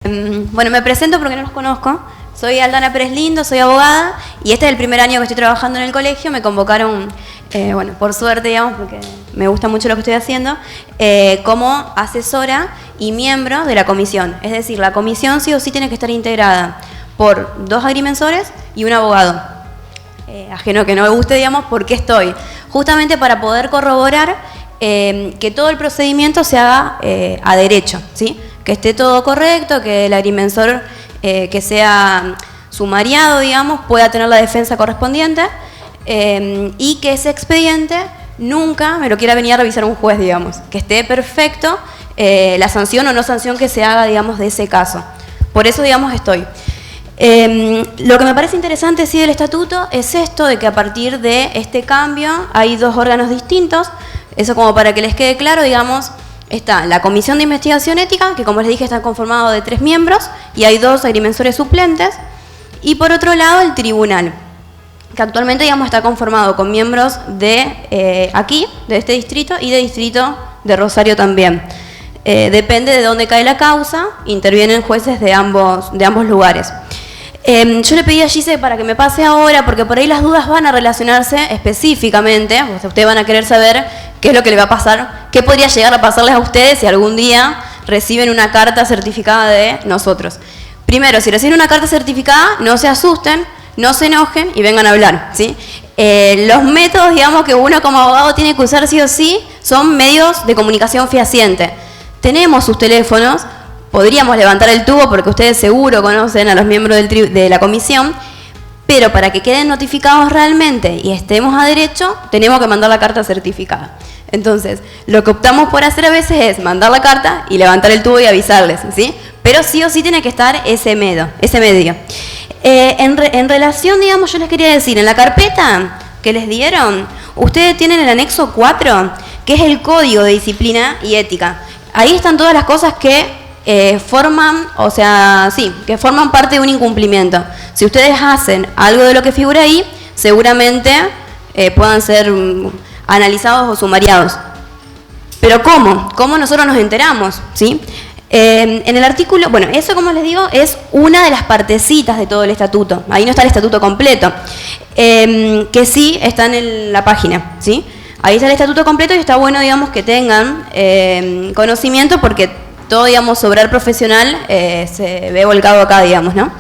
Bueno, me presento porque no los conozco. Soy Aldana Pérez Lindo, soy abogada y este es el primer año que estoy trabajando en el colegio. Me convocaron, bueno, por suerte, digamos, porque me gusta mucho lo que estoy haciendo, como asesora y miembro de la comisión. Es decir, la comisión sí o sí tiene que estar integrada por 2 agrimensores y un abogado. Ajeno que no me guste, digamos, ¿por qué estoy? Justamente para poder corroborar que todo el procedimiento se haga a derecho, ¿sí? Que esté todo correcto, que el agrimensor que sea sumariado, digamos, pueda tener la defensa correspondiente y que ese expediente nunca me lo quiera venir a revisar un juez, digamos. Que esté perfecto la sanción o no sanción que se haga, digamos, de ese caso. Por eso, digamos, estoy. Lo que me parece interesante, sí, del estatuto es esto de que a partir de este cambio hay 2 órganos distintos. Eso como para que les quede claro, digamos. Está la Comisión de Investigación Ética, que como les dije está conformado de 3 miembros y hay 2 agrimensores suplentes. Y por otro lado el tribunal, que actualmente, digamos, está conformado con miembros de aquí, de este distrito, y de distrito de Rosario también. Depende de dónde cae la causa, intervienen jueces de ambos lugares. Yo le pedí a Gise para que me pase ahora, porque por ahí las dudas van a relacionarse específicamente. Ustedes van a querer saber qué es lo que le va a pasar, qué podría llegar a pasarles a ustedes si algún día reciben una carta certificada de nosotros. Primero, si reciben una carta certificada, no se asusten, no se enojen y vengan a hablar, ¿sí? Los métodos, digamos, que uno como abogado tiene que usar sí o sí son medios de comunicación fehaciente. Tenemos sus teléfonos. Podríamos levantar el tubo porque ustedes seguro conocen a los miembros de la comisión, pero para que queden notificados realmente y estemos a derecho, tenemos que mandar la carta certificada. Entonces, lo que optamos por hacer a veces es mandar la carta y levantar el tubo y avisarles, ¿sí? Pero sí o sí tiene que estar ese medio. En relación, digamos, yo les quería decir, en la carpeta que les dieron, ustedes tienen el anexo 4, que es el Código de Disciplina y Ética. Ahí están todas las cosas que forman parte de un incumplimiento. Si ustedes hacen algo de lo que figura ahí, seguramente puedan ser analizados o sumariados. Pero ¿cómo? ¿Cómo nosotros nos enteramos? ¿Sí? En el artículo, bueno, eso, como les digo, es una de las partecitas de todo el estatuto. Ahí no está el estatuto completo, que sí están en la página, ¿sí? Ahí está el estatuto completo y está bueno, digamos, que tengan conocimiento porque todo, digamos, sobre el profesional se ve volcado acá, digamos, ¿no?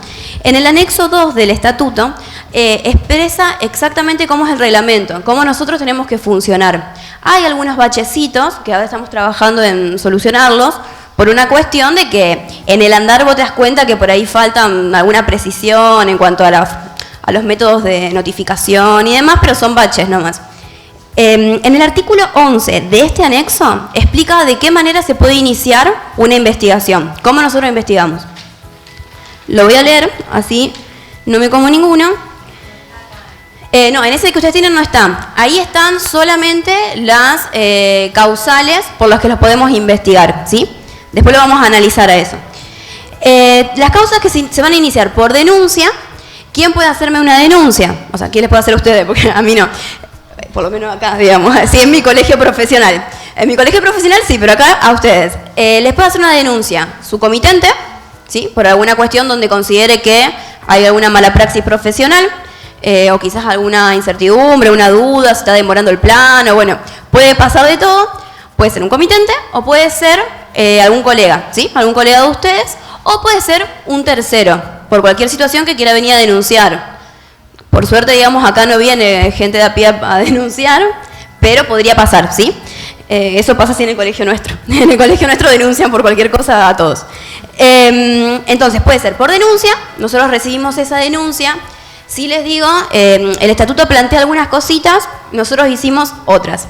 En el anexo 2 del estatuto expresa exactamente cómo es el reglamento, cómo nosotros tenemos que funcionar. Hay algunos bachecitos que ahora estamos trabajando en solucionarlos por una cuestión de que en el andar vos te das cuenta que por ahí faltan alguna precisión en cuanto a los métodos de notificación y demás, pero son baches nomás. En el artículo 11 de este anexo explica de qué manera se puede iniciar una investigación, cómo nosotros investigamos. Lo voy a leer, así no me como ninguno. No, en ese que ustedes tienen no está. Ahí están solamente las causales por las que los podemos investigar, ¿sí? Después lo vamos a analizar a eso. Las causas que se van a iniciar por denuncia. ¿Quién puede hacerme una denuncia? O sea, ¿quién les puede hacer a ustedes? Porque a mí no. Por lo menos acá, digamos, sí, en mi colegio profesional. En mi colegio profesional sí, pero acá a ustedes. Les puedo hacer una denuncia su comitente, ¿sí? Por alguna cuestión donde considere que hay alguna mala praxis profesional, o quizás alguna incertidumbre, una duda, se está demorando el plano, bueno, puede pasar de todo. Puede ser un comitente o puede ser algún colega, ¿sí? Algún colega de ustedes, o puede ser un tercero, por cualquier situación que quiera venir a denunciar. Por suerte, digamos, acá no viene gente de a pie a denunciar, pero podría pasar, ¿sí? Eso pasa así en el colegio nuestro. En el colegio nuestro denuncian por cualquier cosa a todos. Entonces, puede ser por denuncia, nosotros recibimos esa denuncia. Si les digo, el estatuto plantea algunas cositas, nosotros hicimos otras.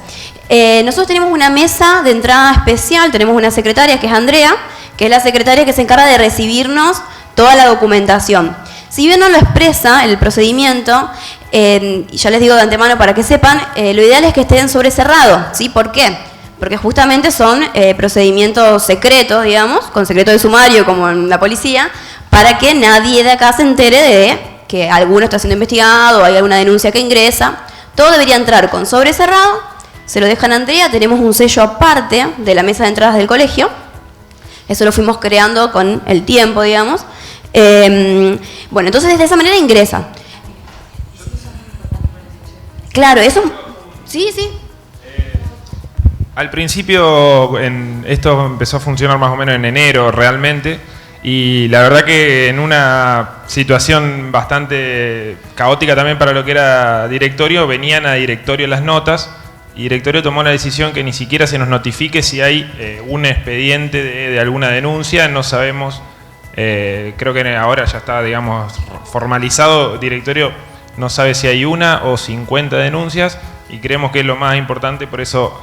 Nosotros tenemos una mesa de entrada especial, tenemos una secretaria que es Andrea, que es la secretaria que se encarga de recibirnos toda la documentación. Si bien no lo expresa el procedimiento, ya les digo de antemano para que sepan, lo ideal es que estén sobrecerrados, ¿sí? ¿Por qué? Porque justamente son procedimientos secretos, digamos, con secreto de sumario como en la policía, para que nadie de acá se entere de que alguno está siendo investigado o hay alguna denuncia que ingresa. Todo debería entrar con sobrecerrado, se lo dejan a Andrea, tenemos un sello aparte de la mesa de entradas del colegio. Eso lo fuimos creando con el tiempo, digamos. Bueno, entonces de esa manera ingresa. Claro, eso... Sí, sí. Al principio esto empezó a funcionar más o menos en enero realmente, y la verdad que en una situación bastante caótica también para lo que era directorio, venían a directorio las notas, y directorio tomó la decisión que ni siquiera se nos notifique si hay un expediente de alguna denuncia. No sabemos, creo que ahora ya está, digamos, formalizado. Directorio no sabe si hay 1 o 50 denuncias, y creemos que es lo más importante. Por eso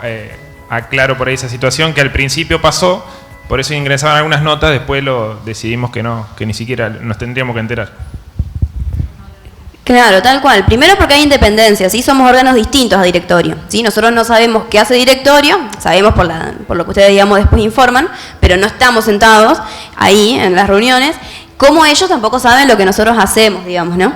aclaro por ahí esa situación que al principio pasó, por eso ingresaban algunas notas, después decidimos que no, que ni siquiera nos tendríamos que enterar. Claro, tal cual. Primero porque hay independencia, ¿sí? Somos órganos distintos a directorio, ¿sí? Nosotros no sabemos qué hace directorio, sabemos por lo que ustedes, digamos, después informan, pero no estamos sentados ahí en las reuniones, como ellos tampoco saben lo que nosotros hacemos, digamos, ¿no?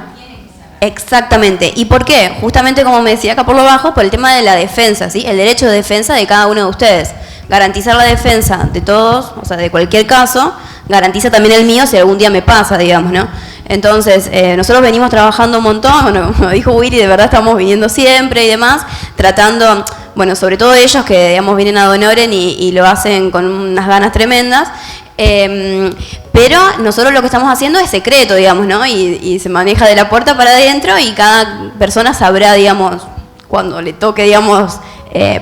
Exactamente. ¿Y por qué? Justamente como me decía acá por lo bajo, por el tema de la defensa, ¿sí? El derecho de defensa de cada uno de ustedes. Garantizar la defensa de todos, o sea, de cualquier caso, garantiza también el mío si algún día me pasa, digamos, ¿no? Entonces, nosotros venimos trabajando un montón, bueno, como dijo Willy, de verdad estamos viniendo siempre y demás, tratando, bueno, sobre todo ellos que, digamos, vienen a Donoren y lo hacen con unas ganas tremendas, pero nosotros lo que estamos haciendo es secreto, digamos, ¿no? Y se maneja de la puerta para adentro, y cada persona sabrá, digamos, cuando le toque, digamos,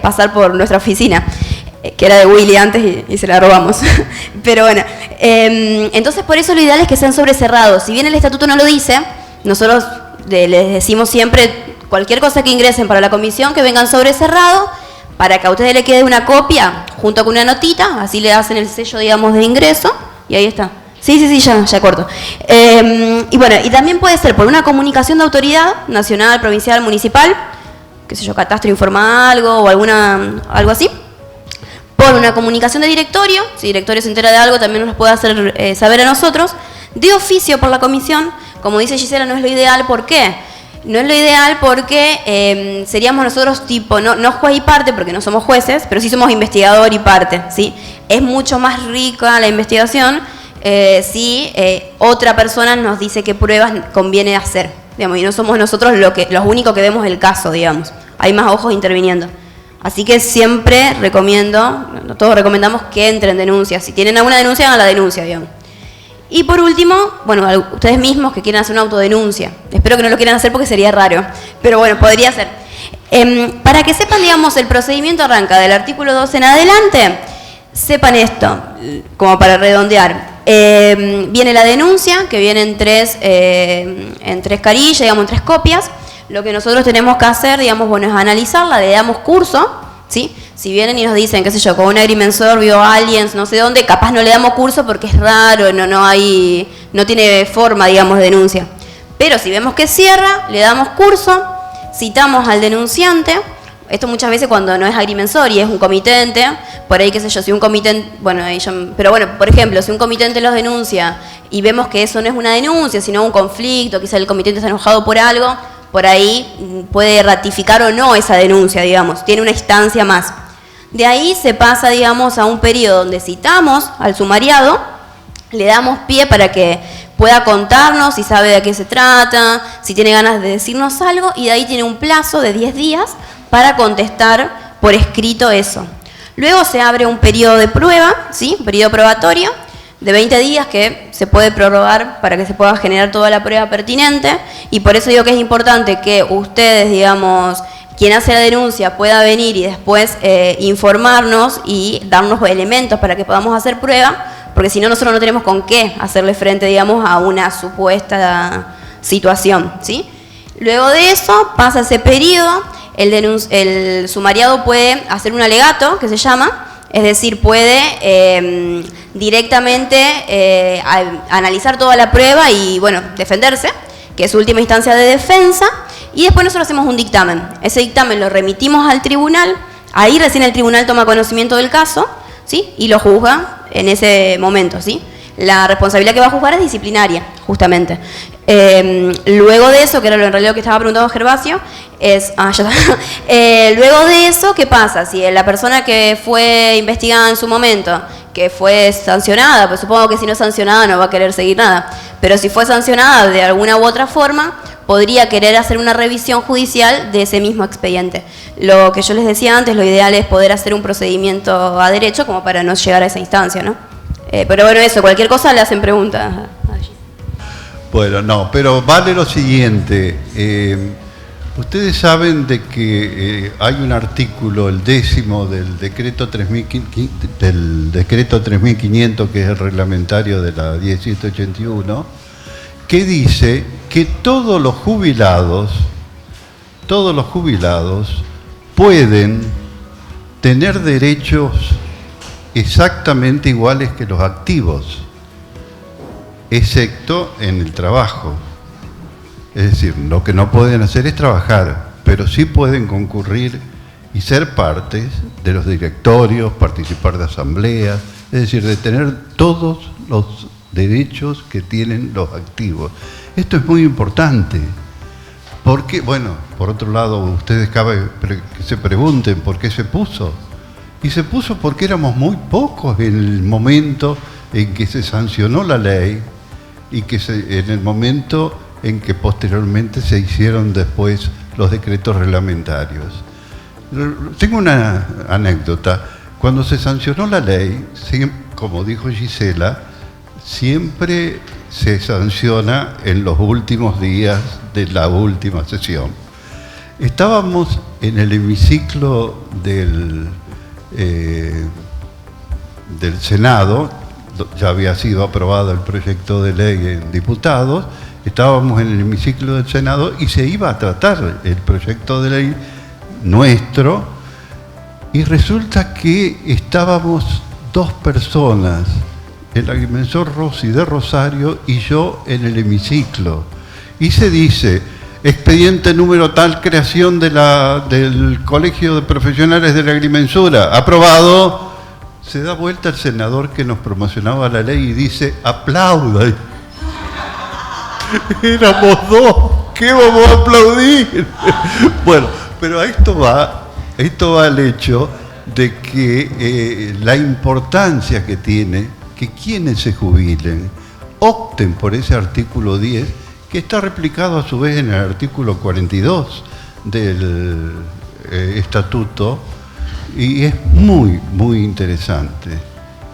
pasar por nuestra oficina, que era de Willy antes y se la robamos. Pero bueno, entonces por eso lo ideal es que sean sobrecerrados. Si bien el estatuto no lo dice, nosotros les decimos siempre, cualquier cosa que ingresen para la comisión, que vengan sobrecerrados, para que a ustedes le quede una copia junto con una notita, así le hacen el sello, digamos, de ingreso, y ahí está. Sí, ya corto. Y bueno, y también puede ser por una comunicación de autoridad, nacional, provincial, municipal, qué sé yo, catastro informa algo o algo así. Por una comunicación de directorio, si directorio se entera de algo también nos puede hacer saber a nosotros. De oficio por la comisión, como dice Gisela, no es lo ideal. ¿Por qué? No es lo ideal porque seríamos nosotros tipo, no juez y parte, porque no somos jueces, pero sí somos investigador y parte, ¿sí? Es mucho más rica la investigación si otra persona nos dice qué pruebas conviene hacer, digamos, y no somos nosotros los únicos que vemos el caso, digamos. Hay más ojos interviniendo. Así que siempre todos recomendamos que entren denuncias. Si tienen alguna denuncia, hagan la denuncia, digamos. Y por último, bueno, ustedes mismos que quieran hacer una autodenuncia. Espero que no lo quieran hacer porque sería raro, pero bueno, podría ser. Para que sepan, digamos, el procedimiento arranca del artículo 2 en adelante. Sepan esto, como para redondear. Viene la denuncia, que viene en tres carillas, digamos, en 3 copias. Lo que nosotros tenemos que hacer, digamos, bueno, es analizarla, le damos curso, ¿sí? Si vienen y nos dicen, qué sé yo, con un agrimensor vio aliens, no sé dónde, capaz no le damos curso porque es raro, no tiene forma, digamos, de denuncia. Pero si vemos que cierra, le damos curso, citamos al denunciante. Esto muchas veces cuando no es agrimensor y es un comitente, por ahí, qué sé yo, si un comitente, bueno, pero bueno, por ejemplo, si un comitente los denuncia y vemos que eso no es una denuncia, sino un conflicto, quizá el comitente está enojado por algo, por ahí puede ratificar o no esa denuncia, digamos, tiene una instancia más. De ahí se pasa, digamos, a un periodo donde citamos al sumariado, le damos pie para que pueda contarnos si sabe de qué se trata, si tiene ganas de decirnos algo, y de ahí tiene un plazo de 10 días para contestar por escrito eso. Luego se abre un periodo de prueba, ¿sí? Un periodo probatorio de 20 días que se puede prorrogar para que se pueda generar toda la prueba pertinente, y por eso digo que es importante que ustedes, digamos, quien hace la denuncia pueda venir y después informarnos y darnos elementos para que podamos hacer prueba, porque si no nosotros no tenemos con qué hacerle frente, digamos, a una supuesta situación, ¿sí? Luego de eso pasa ese periodo, el sumariado puede hacer un alegato, que se llama, es decir, puede directamente analizar toda la prueba y, bueno, defenderse, que es su última instancia de defensa, y después nosotros hacemos un dictamen. Ese dictamen lo remitimos al tribunal, ahí recién el tribunal toma conocimiento del caso, ¿sí? Y lo juzga en ese momento, ¿sí? la responsabilidad que va a juzgar es disciplinaria, justamente. Luego de eso, que era en realidad lo que estaba preguntando Gervasio, es... ya está. Luego de eso, ¿qué pasa? Si la persona que fue investigada en su momento, que fue sancionada, pues supongo que si no es sancionada no va a querer seguir nada, pero si fue sancionada de alguna u otra forma, podría querer hacer una revisión judicial de ese mismo expediente. Lo que yo les decía antes, lo ideal es poder hacer un procedimiento a derecho como para no llegar a esa instancia, ¿no? Pero bueno, eso, cualquier cosa le hacen preguntas. Bueno, no, pero vale lo siguiente. Ustedes saben de que hay un artículo, el 10º del decreto 3.500, que es el reglamentario de la 1781, que dice que todos los jubilados pueden tener derechos exactamente iguales que los activos, excepto en el trabajo. Es decir, lo que no pueden hacer es trabajar, pero sí pueden concurrir y ser partes de los directorios, participar de asambleas, es decir, de tener todos los derechos que tienen los activos. Esto es muy importante, porque, bueno, por otro lado, ustedes cabe que se pregunten por qué se puso. Y se puso porque éramos muy pocos en el momento en que se sancionó la ley y que en el momento en que posteriormente se hicieron después los decretos reglamentarios. Tengo una anécdota. Cuando se sancionó la ley, como dijo Gisela, siempre se sanciona en los últimos días de la última sesión. Estábamos en el hemiciclo del Senado, ya había sido aprobado el proyecto de ley en diputados, estábamos en el hemiciclo del Senado y se iba a tratar el proyecto de ley nuestro, y resulta que estábamos dos personas, el agrimensor Rossi de Rosario y yo en el hemiciclo, y se dice: expediente número tal, creación del Colegio de Profesionales de la Agrimensura, aprobado. Se da vuelta el senador que nos promocionaba la ley y dice: aplaudan. Éramos dos, ¿qué vamos a aplaudir? Bueno, pero a esto va el hecho de que la importancia que tiene que quienes se jubilen opten por ese artículo 10, que está replicado a su vez en el artículo 42 del estatuto, y es muy, muy interesante.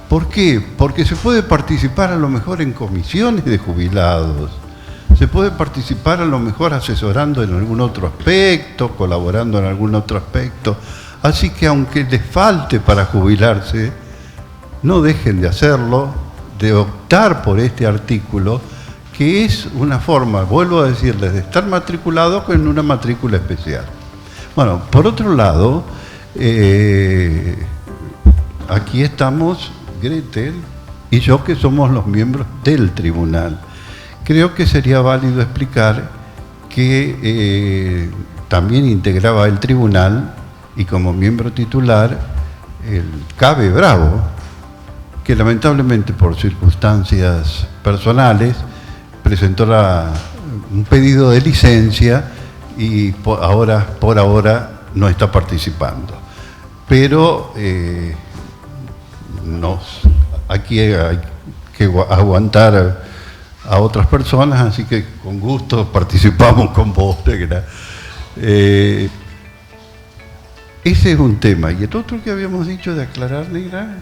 ¿Por qué? Porque se puede participar a lo mejor en comisiones de jubilados, se puede participar a lo mejor asesorando en algún otro aspecto, colaborando en algún otro aspecto. Así que aunque les falte para jubilarse, no dejen de hacerlo, de optar por este artículo, que es una forma, vuelvo a decirles, de estar matriculado con una matrícula especial. Bueno, por otro lado, aquí estamos Gretel y yo, que somos los miembros del tribunal. Creo que sería válido explicar que también integraba el tribunal, y como miembro titular, el Cabe Bravo, que lamentablemente por circunstancias personales presentó un pedido de licencia y por ahora no está participando. Pero aquí hay que aguantar a otras personas, así que con gusto participamos con vos, Negra. Ese es un tema. ¿Y el otro que habíamos dicho de aclarar, Negra?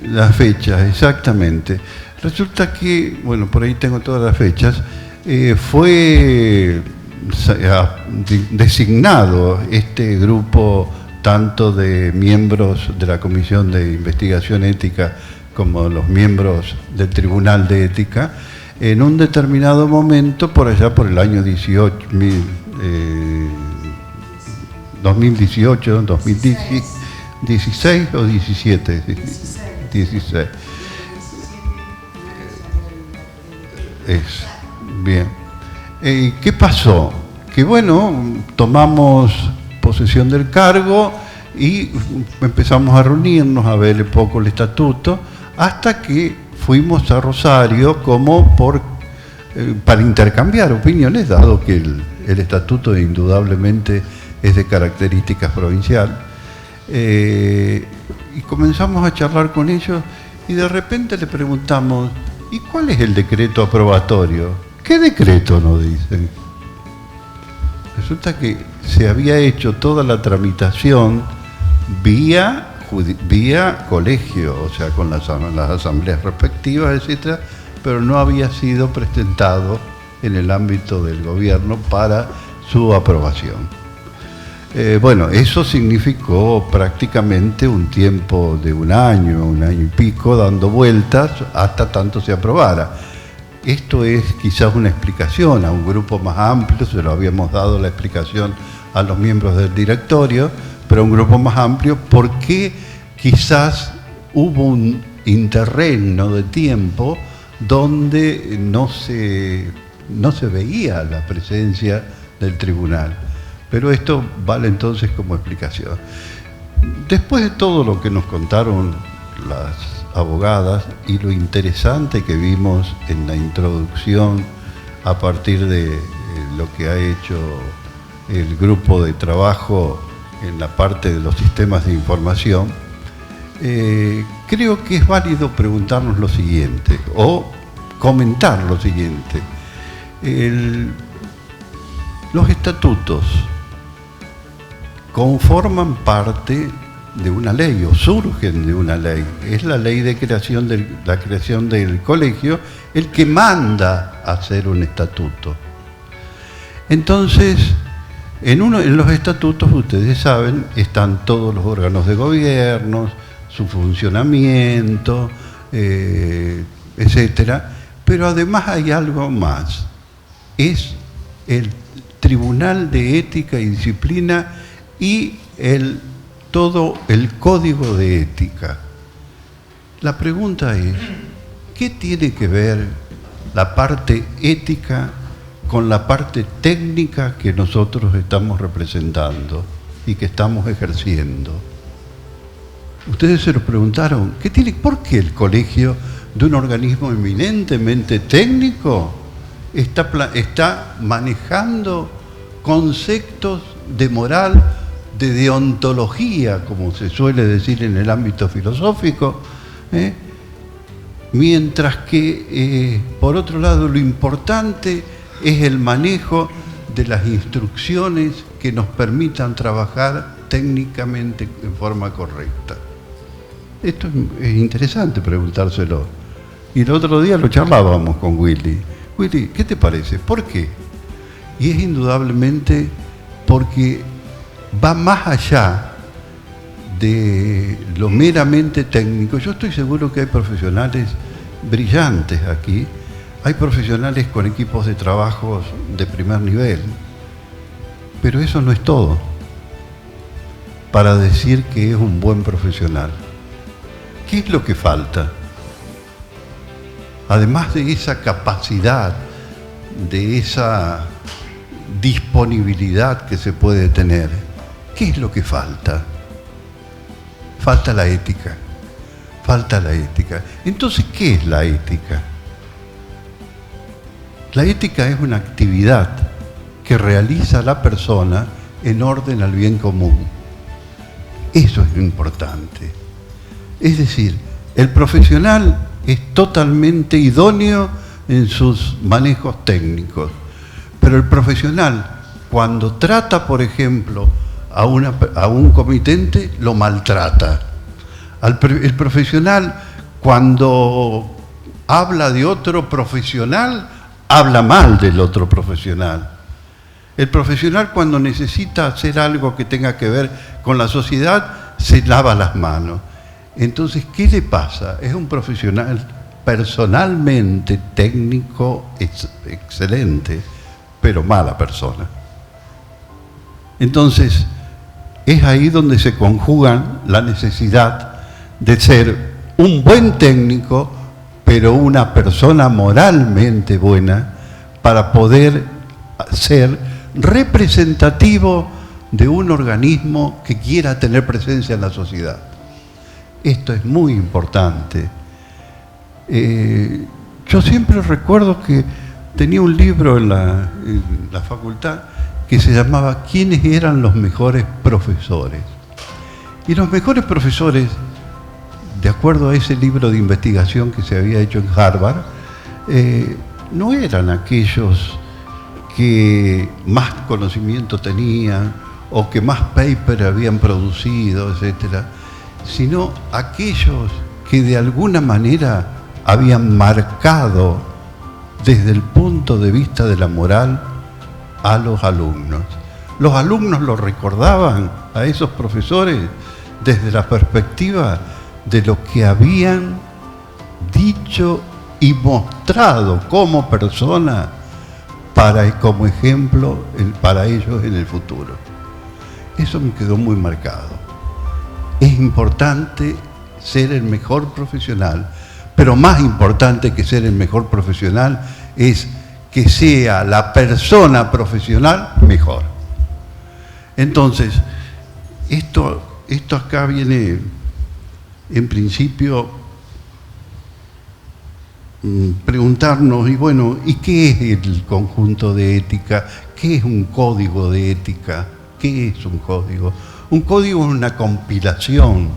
Las fechas, exactamente. Resulta que, bueno, por ahí tengo todas las fechas, fue designado este grupo, tanto de miembros de la Comisión de Investigación Ética como los miembros del Tribunal de Ética, en un determinado momento, por allá por el año 2018, 2016 o 17, 16. Bien. ¿Qué pasó? Que bueno, tomamos posesión del cargo y empezamos a reunirnos, a ver un poco el estatuto, hasta que fuimos a Rosario como para intercambiar opiniones, dado que el estatuto indudablemente es de características provincial. Y comenzamos a charlar con ellos y de repente le preguntamos, ¿y cuál es el decreto aprobatorio? ¿Qué decreto nos dicen? Resulta que se había hecho toda la tramitación vía colegio, o sea, con las asambleas respectivas, etcétera, pero no había sido presentado en el ámbito del gobierno para su aprobación. Bueno, eso significó prácticamente un tiempo de un año y pico, dando vueltas hasta tanto se aprobara. Esto es quizás una explicación a un grupo más amplio, se lo habíamos dado la explicación a los miembros del directorio, pero un grupo más amplio, porque quizás hubo un interregno de tiempo donde no se veía la presencia del tribunal. Pero esto vale entonces como explicación. Después de todo lo que nos contaron las abogadas y lo interesante que vimos en la introducción a partir de lo que ha hecho el grupo de trabajo en la parte de los sistemas de información, creo que es válido preguntarnos lo siguiente o comentar lo siguiente. Los estatutos conforman parte de una ley o surgen de una ley. Es la ley de creación del colegio el que manda a hacer un estatuto. Entonces, en los estatutos, ustedes saben, están todos los órganos de gobierno, su funcionamiento, etcétera. Pero además hay algo más. Es el Tribunal de Ética y Disciplina y todo el Código de Ética. La pregunta es, ¿qué tiene que ver la parte ética con la parte técnica que nosotros estamos representando y que estamos ejerciendo? Ustedes se lo preguntaron, ¿por qué el colegio de un organismo eminentemente técnico está manejando conceptos de moral, de deontología, como se suele decir en el ámbito filosófico, mientras que, por otro lado, lo importante es el manejo de las instrucciones que nos permitan trabajar técnicamente en forma correcta? Esto es interesante preguntárselo. Y el otro día lo charlábamos con Willy. Willy, ¿qué te parece? ¿Por qué? Y es indudablemente porque va más allá de lo meramente técnico. Yo estoy seguro que hay profesionales brillantes aquí, hay profesionales con equipos de trabajo de primer nivel, pero eso no es todo para decir que es un buen profesional. ¿Qué es lo que falta? Además de esa capacidad, de esa disponibilidad que se puede tener, ¿qué es lo que falta? Falta la ética. Falta la ética. Entonces, ¿qué es la ética? La ética es una actividad que realiza la persona en orden al bien común. Eso es lo importante. Es decir, el profesional es totalmente idóneo en sus manejos técnicos, pero el profesional, cuando trata, por ejemplo, a un comitente, lo maltrata. El profesional, cuando habla de otro profesional, habla mal del otro profesional. El profesional, cuando necesita hacer algo que tenga que ver con la sociedad, se lava las manos. Entonces, ¿qué le pasa? Es un profesional personalmente técnico excelente, pero mala persona. Entonces, es ahí donde se conjugan la necesidad de ser un buen técnico, pero una persona moralmente buena, para poder ser representativo de un organismo que quiera tener presencia en la sociedad. Esto es muy importante. Yo siempre recuerdo que tenía un libro en la facultad que se llamaba ¿Quiénes eran los mejores profesores? Y los mejores profesores, de acuerdo a ese libro de investigación que se había hecho en Harvard, no eran aquellos que más conocimiento tenían o que más paper habían producido, etcétera, sino aquellos que de alguna manera habían marcado desde el punto de vista de la moral a los alumnos. Los alumnos lo recordaban a esos profesores desde la perspectiva de lo que habían dicho y mostrado como persona como ejemplo para ellos en el futuro. Eso me quedó muy marcado. Es importante ser el mejor profesional, pero más importante que ser el mejor profesional es que sea la persona profesional mejor. Entonces, esto acá viene, en principio, preguntarnos, y bueno, ¿y qué es el conjunto de ética? ¿Qué es un código de ética? ¿Qué es un código? Un código es una compilación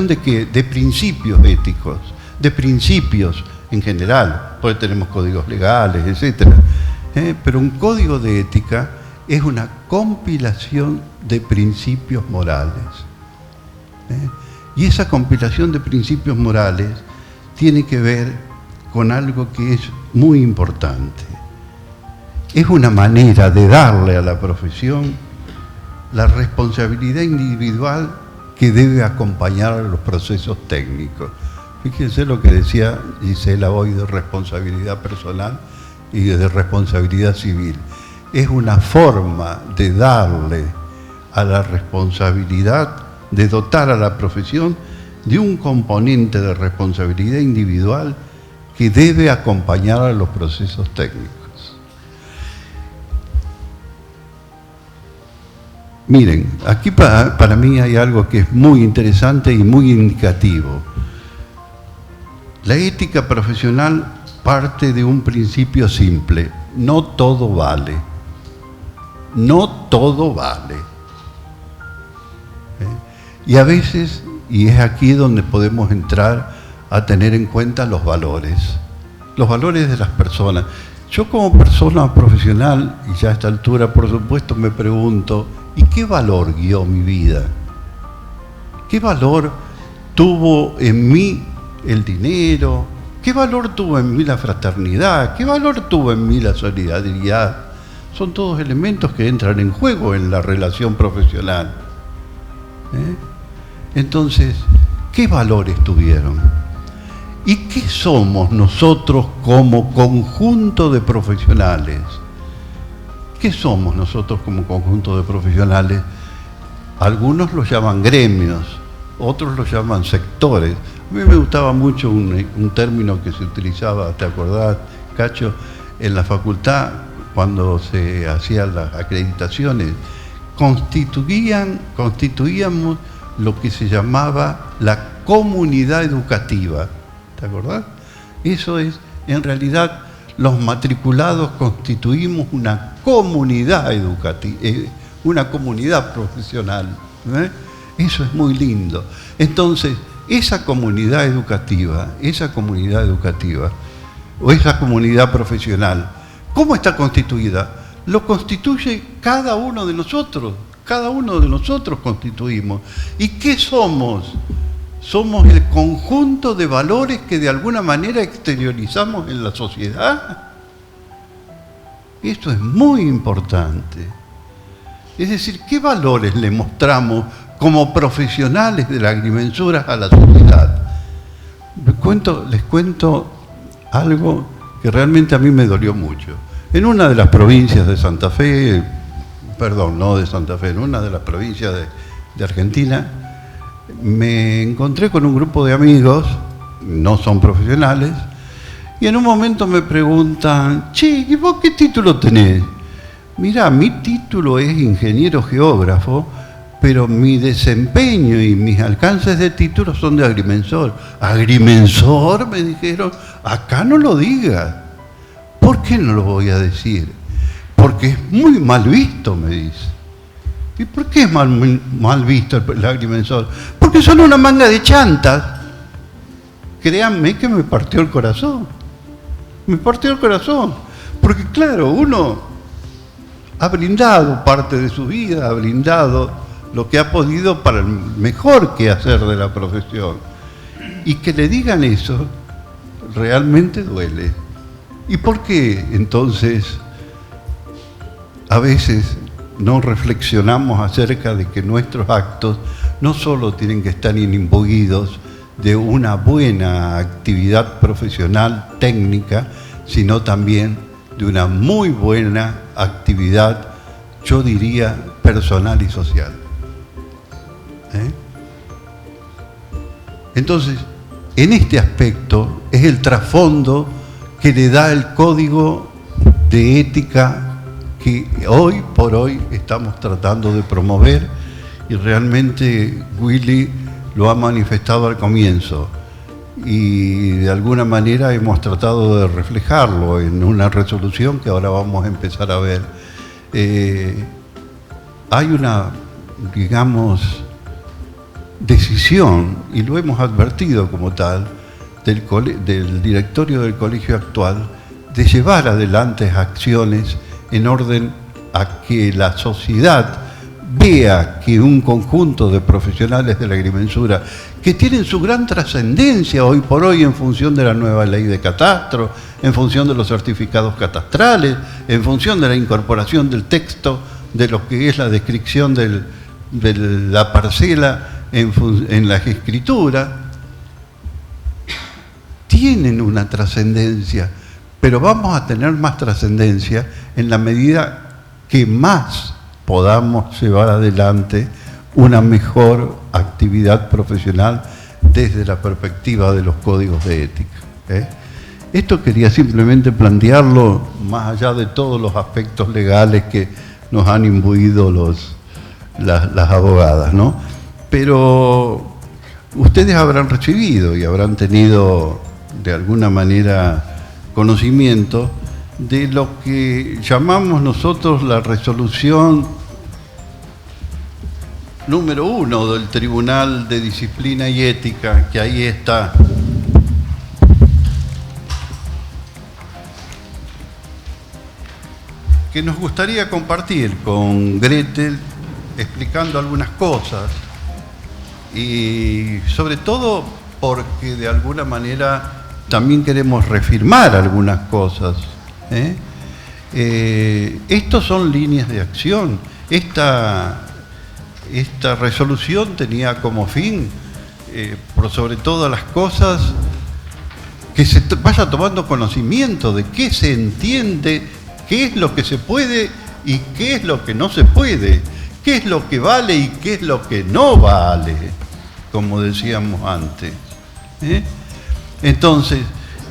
de qué? De principios éticos, de principios en general, porque tenemos códigos legales, etc. Pero un código de ética es una compilación de principios morales. Y esa compilación de principios morales tiene que ver con algo que es muy importante. Es una manera de darle a la profesión la responsabilidad individual que debe acompañar a los procesos técnicos. Fíjense lo que decía Gisela hoy de responsabilidad personal y de responsabilidad civil. Es una forma de darle a la responsabilidad, de dotar a la profesión de un componente de responsabilidad individual que debe acompañar a los procesos técnicos. Miren, aquí para mí hay algo que es muy interesante y muy indicativo. La ética profesional parte de un principio simple: no todo vale. No todo vale. Y a veces, y es aquí donde podemos entrar a tener en cuenta los valores de las personas. Yo como persona profesional, y ya a esta altura por supuesto me pregunto, ¿y qué valor guió mi vida? ¿Qué valor tuvo en mí el dinero? ¿Qué valor tuvo en mí la fraternidad? ¿Qué valor tuvo en mí la solidaridad? Son todos elementos que entran en juego en la relación profesional. Entonces, ¿qué valores tuvieron? ¿Y qué somos nosotros como conjunto de profesionales? ¿Qué somos nosotros como conjunto de profesionales? Algunos los llaman gremios, otros los llaman sectores. A mí me gustaba mucho un término que se utilizaba, ¿te acordás, Cacho? En la facultad, cuando se hacían las acreditaciones, constituíamos lo que se llamaba la comunidad educativa. ¿Te acordás? Eso es, en realidad, los matriculados constituimos una comunidad educativa, una comunidad profesional. Eso es muy lindo. Entonces, esa comunidad educativa, o esa comunidad profesional, ¿cómo está constituida? Lo constituye cada uno de nosotros. Cada uno de nosotros constituimos. ¿Y qué somos? Somos el conjunto de valores que de alguna manera exteriorizamos en la sociedad. Esto es muy importante. Es decir, ¿qué valores le mostramos como profesionales de la agrimensura a la sociedad? Les cuento algo que realmente a mí me dolió mucho. En una de las provincias de Santa Fe, en una de las provincias de Argentina, me encontré con un grupo de amigos, no son profesionales, y en un momento me preguntan: che, ¿y vos qué título tenés? Mirá, mi título es ingeniero geógrafo, pero mi desempeño y mis alcances de título son de agrimensor. Agrimensor, me dijeron, acá no lo digas. ¿Por qué no lo voy a decir? Porque es muy mal visto, me dice. ¿Y por qué es mal visto el agrimensor? Porque son una manga de chantas. Créanme que me partió el corazón. Me partió el corazón. Porque claro, uno ha brindado parte de su vida, ha brindado lo que ha podido para el mejor quehacer de la profesión. Y que le digan eso realmente duele. ¿Y por qué entonces a veces no reflexionamos acerca de que nuestros actos no solo tienen que estar imbuidos de una buena actividad profesional, técnica, sino también de una muy buena actividad, yo diría, personal y social? Entonces, en este aspecto es el trasfondo que le da el código de ética que hoy por hoy estamos tratando de promover, y realmente Willy lo ha manifestado al comienzo y de alguna manera hemos tratado de reflejarlo en una resolución que ahora vamos a empezar a ver. Hay una, digamos, decisión, y lo hemos advertido como tal, del directorio del colegio actual, de llevar adelante acciones en orden a que la sociedad vea que un conjunto de profesionales de la agrimensura, que tienen su gran trascendencia hoy por hoy en función de la nueva ley de catastro, en función de los certificados catastrales, en función de la incorporación del texto de lo que es la descripción de la parcela en la escritura, tienen una trascendencia, pero vamos a tener más trascendencia en la medida que más podamos llevar adelante una mejor actividad profesional desde la perspectiva de los códigos de ética. Esto quería simplemente plantearlo más allá de todos los aspectos legales que nos han imbuido las abogadas, ¿no? Pero ustedes habrán recibido y habrán tenido de alguna manera conocimiento de lo que llamamos nosotros la resolución número 1 del Tribunal de Disciplina y Ética, que ahí está. Que nos gustaría compartir con Gretel, explicando algunas cosas, y sobre todo porque de alguna manera también queremos reafirmar algunas cosas. Estos son líneas de acción. Esta resolución tenía como fin, por sobre todas las cosas, que se vaya tomando conocimiento de qué se entiende, qué es lo que se puede y qué es lo que no se puede, qué es lo que vale y qué es lo que no vale, como decíamos antes. Entonces,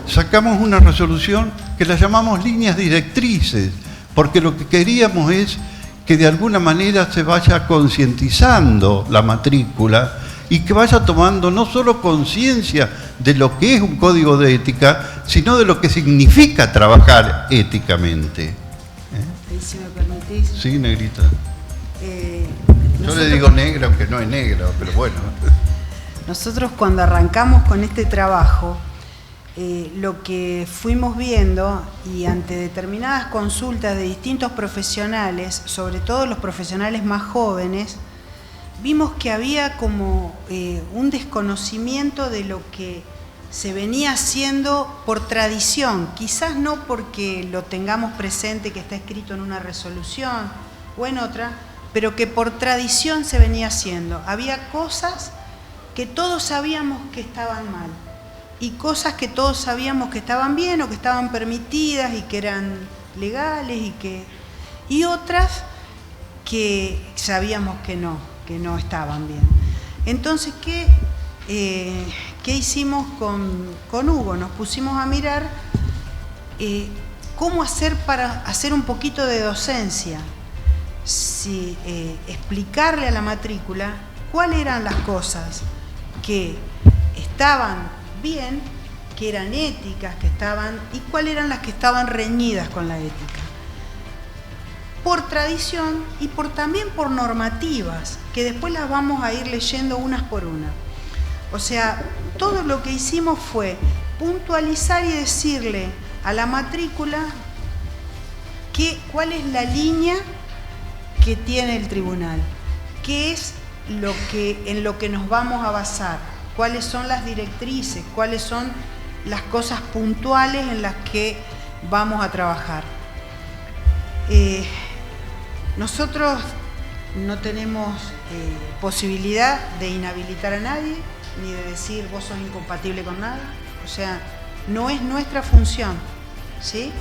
sacamos una resolución que la llamamos líneas directrices, porque lo que queríamos es que de alguna manera se vaya concientizando la matrícula y que vaya tomando no solo conciencia de lo que es un código de ética, sino de lo que significa trabajar éticamente. Si me permitís. Sí, negrita. Yo le digo negra, aunque no es negra, pero bueno. Nosotros cuando arrancamos con este trabajo, lo que fuimos viendo, y ante determinadas consultas de distintos profesionales, sobre todo los profesionales más jóvenes, vimos que había como un desconocimiento de lo que se venía haciendo por tradición, quizás no porque lo tengamos presente que está escrito en una resolución o en otra, pero que por tradición se venía haciendo. Había cosas que todos sabíamos que estaban mal y cosas que todos sabíamos que estaban bien o que estaban permitidas y que eran legales y otras que sabíamos que no estaban bien. Entonces, ¿qué hicimos con Hugo? Nos pusimos a mirar cómo hacer para hacer un poquito de docencia. explicarle a la matrícula cuáles eran las cosas que estaban bien, que eran éticas, y cuáles eran las que estaban reñidas con la ética. Por tradición y también por normativas, que después las vamos a ir leyendo unas por una. O sea, todo lo que hicimos fue puntualizar y decirle a la matrícula cuál es la línea que tiene el tribunal, qué es en lo que nos vamos a basar, cuáles son las directrices, cuáles son las cosas puntuales en las que vamos a trabajar. Nosotros no tenemos posibilidad de inhabilitar a nadie, ni de decir vos sos incompatible con nada. O sea, no es nuestra función, ¿sí?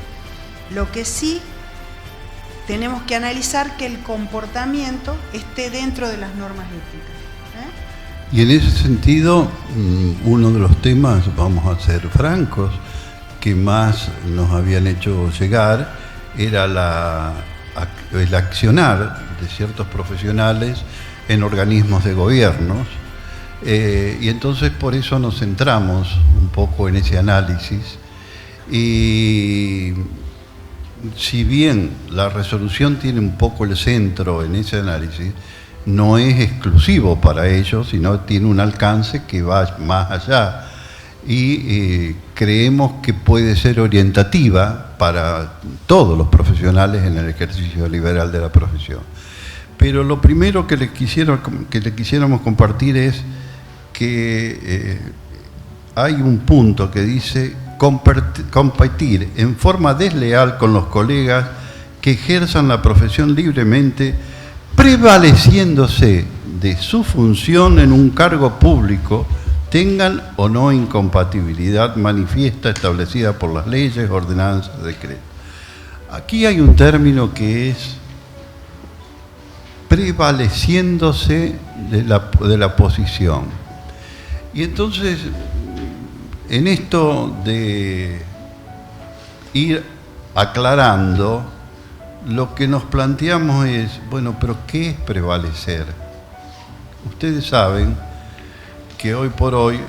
Lo que sí tenemos que analizar que el comportamiento esté dentro de las normas éticas. Y en ese sentido, uno de los temas, vamos a ser francos, que más nos habían hecho llegar era el accionar de ciertos profesionales en organismos de gobiernos, y entonces por eso nos centramos un poco en ese análisis. Y si bien la resolución tiene un poco el centro en ese análisis, no es exclusivo para ellos, sino tiene un alcance que va más allá, y creemos que puede ser orientativa para todos los profesionales en el ejercicio liberal de la profesión. Pero lo primero que le quisiéramos compartir es que hay un punto que dice competir en forma desleal con los colegas que ejerzan la profesión libremente, prevaleciéndose de su función en un cargo público, tengan o no incompatibilidad manifiesta establecida por las leyes, ordenanzas, decretos. Aquí hay un término que es prevaleciéndose de la posición. Y entonces, en esto de ir aclarando, lo que nos planteamos es, bueno, pero ¿qué es prevalecer? Ustedes saben que hoy por hoy,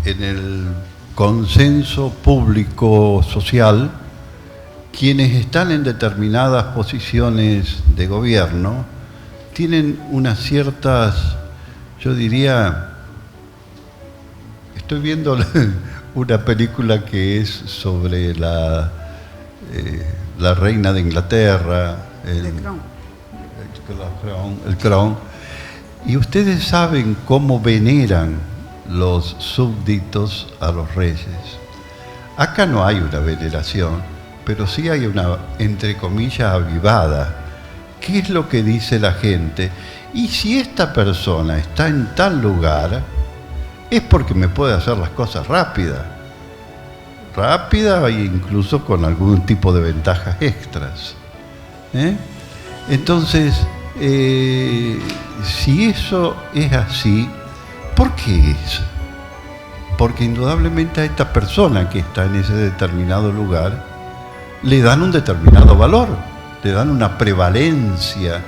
en el consenso público social, quienes están en determinadas posiciones de gobierno tienen unas ciertas, yo diría, estoy viendo una película que es sobre la reina de Inglaterra, el Crown, y ustedes saben cómo veneran los súbditos a los reyes. Acá no hay una veneración, pero sí hay una, entre comillas, avivada. ¿Qué es lo que dice la gente? Y si esta persona está en tal lugar, es porque me puede hacer las cosas rápida e incluso con algún tipo de ventajas extras. Entonces, si eso es así, ¿por qué es? Porque indudablemente a esta persona que está en ese determinado lugar le dan un determinado valor, le dan una prevalencia,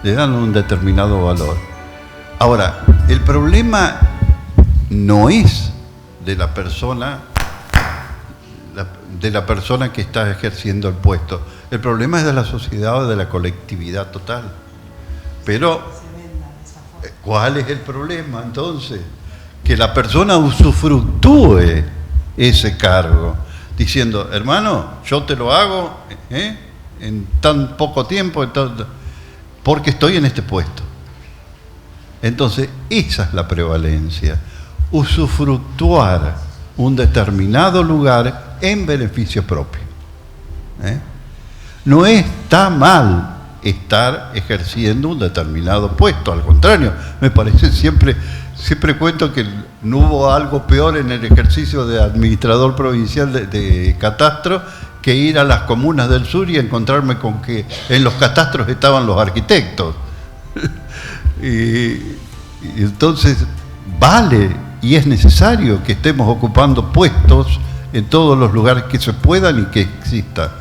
le dan un determinado valor. Ahora, el problema no es de la persona que está ejerciendo el puesto. El problema es de la sociedad o de la colectividad total. Pero, ¿cuál es el problema entonces? Que la persona usufructúe ese cargo, diciendo, hermano, yo te lo hago en tan poco tiempo, porque estoy en este puesto. Entonces, esa es la prevalencia. Usufructuar un determinado lugar en beneficio propio. No está mal estar ejerciendo un determinado puesto, al contrario, me parece, siempre cuento que no hubo algo peor en el ejercicio de administrador provincial de catastro que ir a las comunas del sur y encontrarme con que en los catastros estaban los arquitectos. y entonces vale y es necesario que estemos ocupando puestos en todos los lugares que se puedan y que exista.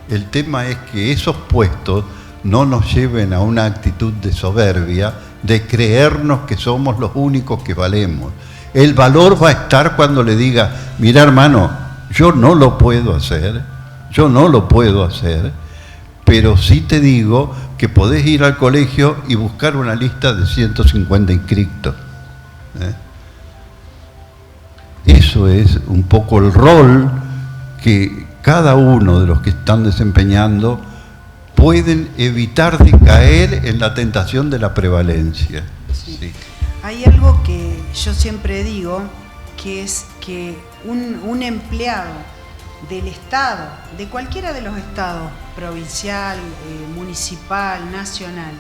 El tema es que esos puestos no nos lleven a una actitud de soberbia, de creernos que somos los únicos que valemos. El valor va a estar cuando le diga, mira hermano, yo no lo puedo hacer, pero sí te digo que podés ir al colegio y buscar una lista de 150 inscriptos. Eso es un poco el rol que cada uno de los que están desempeñando pueden evitar de caer en la tentación de la prevalencia. Sí. Sí. Hay algo que yo siempre digo, que es que un empleado del Estado, de cualquiera de los estados, provincial, municipal, nacional,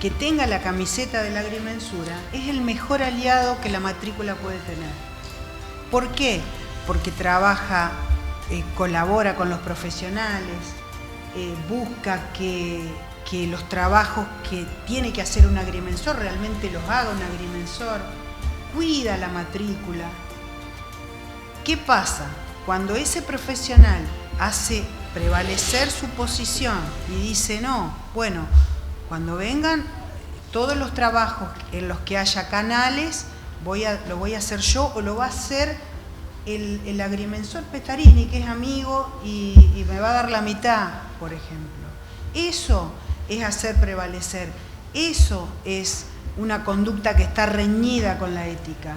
que tenga la camiseta de la agrimensura, es el mejor aliado que la matrícula puede tener. ¿Por qué? Porque trabaja, colabora con los profesionales, busca que los trabajos que tiene que hacer un agrimensor realmente los haga un agrimensor, cuida la matrícula. ¿Qué pasa? Cuando ese profesional hace prevalecer su posición y dice no, bueno, cuando vengan todos los trabajos en los que haya canales, lo voy a hacer yo o lo va a hacer el agrimensor Pestarini, que es amigo y me va a dar la mitad, por ejemplo. Eso es hacer prevalecer, eso es una conducta que está reñida con la ética.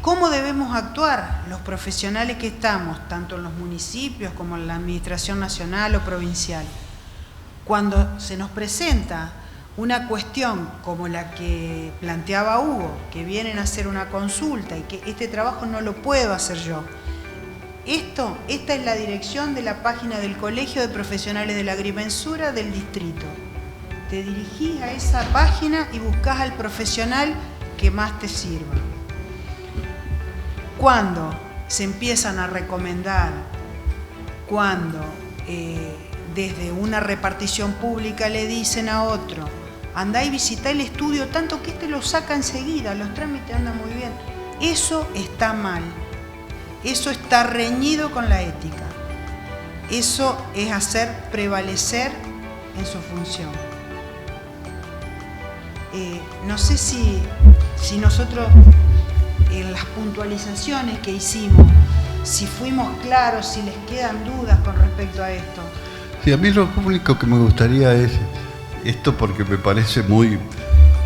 ¿Cómo debemos actuar los profesionales que estamos, tanto en los municipios como en la administración nacional o provincial? Cuando se nos presenta una cuestión como la que planteaba Hugo, que vienen a hacer una consulta y que este trabajo no lo puedo hacer yo. Esta es la dirección de la página del Colegio de Profesionales de la Agrimensura del distrito. Te dirigís a esa página y buscás al profesional que más te sirva. Cuando se empiezan a recomendar, cuando desde una repartición pública le dicen a otro, andá y visitá el estudio, tanto que lo saca enseguida, los trámites andan muy bien. Eso está mal. Eso está reñido con la ética. Eso es hacer prevalecer en su función. No sé si nosotros en las puntualizaciones que hicimos, si fuimos claros, si les quedan dudas con respecto a esto. Sí, a mí lo único que me gustaría es esto, porque me parece muy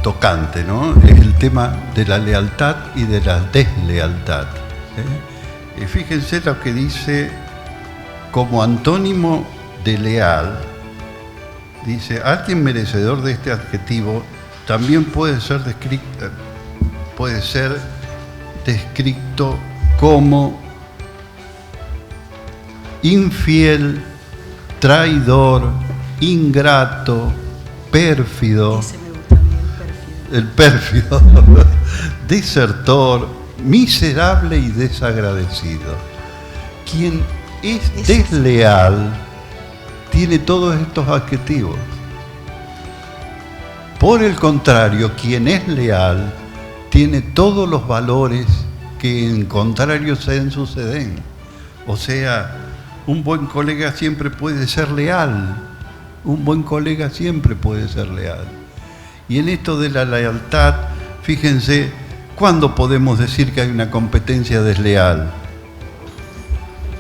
tocante, ¿no? Es el tema de la lealtad y de la deslealtad. Y fíjense lo que dice como antónimo de leal. Dice, alguien merecedor de este adjetivo también puede ser descrito como infiel, traidor, ingrato, pérfido, el pérfido, desertor, miserable y desagradecido. Quien es desleal tiene todos estos adjetivos. Por el contrario, quien es leal tiene todos los valores que en contrario se suceden. O sea, un buen colega siempre puede ser leal. Un buen colega siempre puede ser leal. Y en esto de la lealtad, fíjense, ¿cuándo podemos decir que hay una competencia desleal?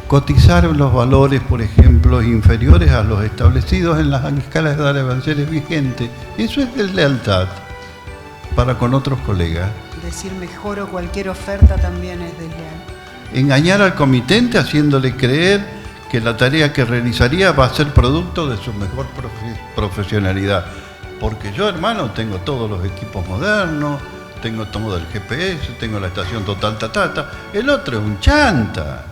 Cotizar los valores, por ejemplo, inferiores a los establecidos en las escalas de aranceles vigentes. Eso es deslealtad para con otros colegas. Decir mejor o cualquier oferta también es desleal. Engañar al comitente haciéndole creer que la tarea que realizaría va a ser producto de su mejor profesionalidad. Porque yo, hermano, tengo todos los equipos modernos, tengo todo el GPS, tengo la estación total tatata. El otro es un chanta.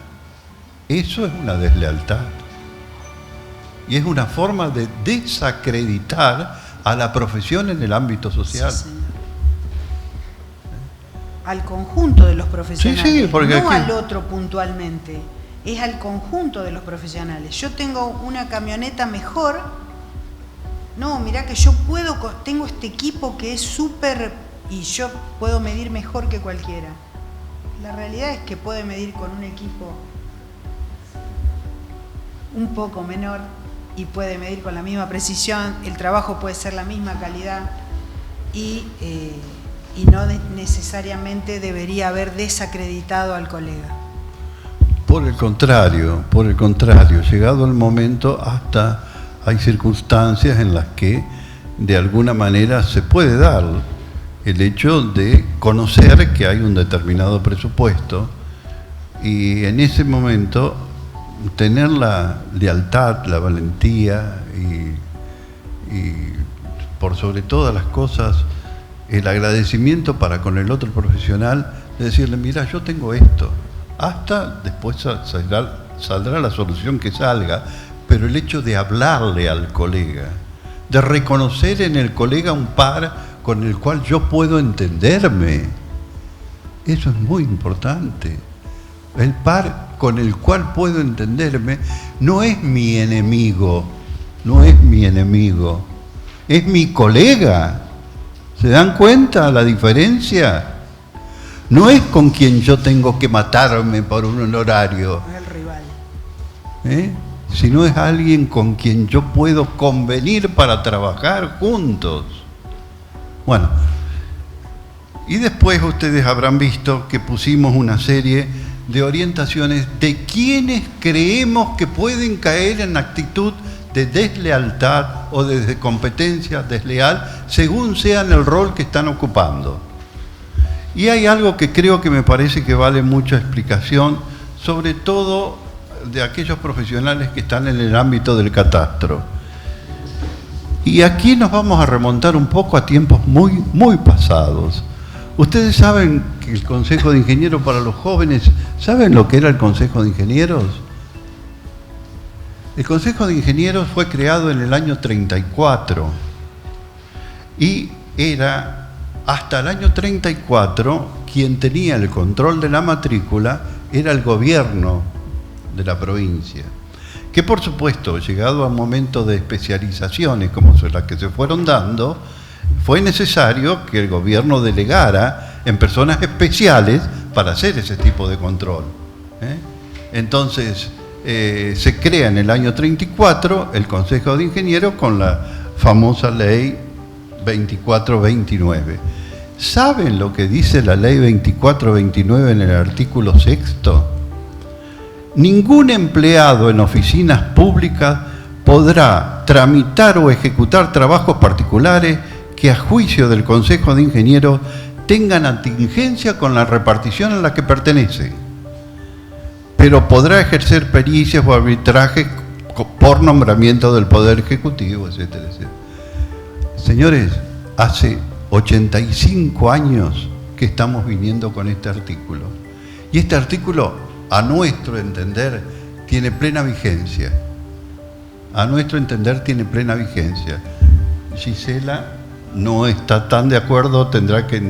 Eso es una deslealtad. Y es una forma de desacreditar a la profesión en el ámbito social. Sí, al conjunto de los profesionales, sí, porque no aquí al otro puntualmente, es al conjunto de los profesionales. Yo tengo una camioneta mejor, no, mirá que yo tengo este equipo que es súper y yo puedo medir mejor que cualquiera. La realidad es que puede medir con un equipo un poco menor y puede medir con la misma precisión, el trabajo puede ser la misma calidad y no necesariamente debería haber desacreditado al colega. Por el contrario, llegado el momento, hasta hay circunstancias en las que de alguna manera se puede dar el hecho de conocer que hay un determinado presupuesto y en ese momento tener la lealtad, la valentía y por sobre todas las cosas el agradecimiento para con el otro profesional de decirle, mira, yo tengo esto, hasta después saldrá la solución que salga, pero el hecho de hablarle al colega, de reconocer en el colega un par con el cual yo puedo entenderme, eso es muy importante. El par con el cual puedo entenderme no es mi enemigo, es mi colega. ¿Se dan cuenta la diferencia? No es con quien yo tengo que matarme por un honorario. No es el rival. Sino es alguien con quien yo puedo convenir para trabajar juntos. Bueno, y después ustedes habrán visto que pusimos una serie de orientaciones de quienes creemos que pueden caer en actitud de deslealtad o de competencia desleal, según sean el rol que están ocupando. Y hay algo que creo que me parece que vale mucha explicación, sobre todo de aquellos profesionales que están en el ámbito del catastro. Y aquí nos vamos a remontar un poco a tiempos muy, muy pasados. Ustedes saben que el Consejo de Ingenieros para los jóvenes, ¿saben lo que era el Consejo de Ingenieros? El Consejo de Ingenieros fue creado en el año 34 y era hasta el año 34 quien tenía el control de la matrícula era el gobierno de la provincia, que por supuesto, llegado a momentos de especializaciones como las que se fueron dando, fue necesario que el gobierno delegara en personas especiales para hacer ese tipo de control. Entonces, se crea en el año 34 el Consejo de Ingenieros con la famosa ley 2429. ¿Saben lo que dice la ley 2429 en el artículo 6º? Ningún empleado en oficinas públicas podrá tramitar o ejecutar trabajos particulares que a juicio del Consejo de Ingenieros tengan atingencia con la repartición a la que pertenecen, pero podrá ejercer pericias o arbitrajes por nombramiento del Poder Ejecutivo, etcétera, etcétera. Señores, hace 85 años que estamos viniendo con este artículo. Y este artículo, a nuestro entender, tiene plena vigencia. A nuestro entender, tiene plena vigencia. Gisela no está tan de acuerdo, tendrá que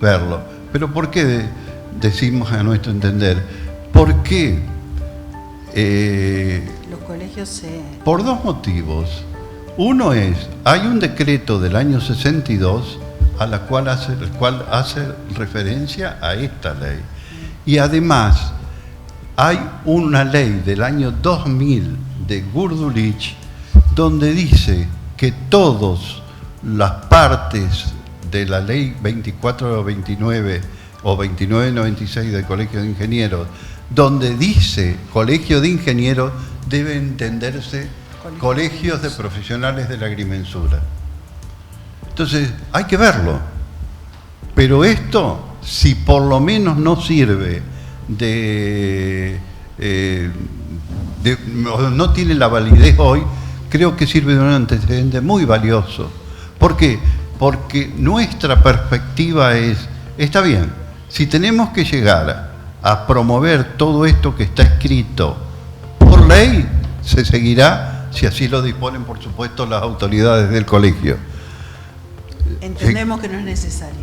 verlo. Pero ¿por qué decimos a nuestro entender? ¿Por qué? Los colegios se... Por dos motivos. Uno es, hay un decreto del año 62 el cual hace referencia a esta ley. Y además, hay una ley del año 2000 de Gurdulich donde dice que todas las partes de la ley 2429 o 2996 del Colegio de Ingenieros, donde dice Colegio de Ingenieros, debe entenderse colegios de profesionales de la agrimensura. Entonces, hay que verlo. Pero esto, si por lo menos no sirve no tiene la validez hoy, creo que sirve de un antecedente muy valioso. ¿Por qué? Porque nuestra perspectiva está bien, si tenemos que llegar a promover todo esto que está escrito por ley, se seguirá si así lo disponen, por supuesto, las autoridades del colegio. Entendemos que no es necesario.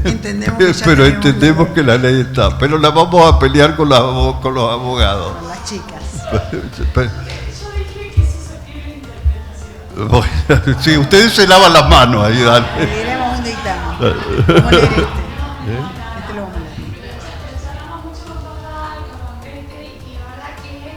Entendemos que ya pero entendemos que la ley está. Pero la vamos a pelear con los abogados. Con las chicas. Yo dije que eso se tiene interpretación. Bueno, sí, ustedes se lavan las manos ahí, dale. Leeremos un dictamen. Vamos a leer este. Este lo vamos a leer. Trabajamos mucho con Total, con Pete, y la verdad que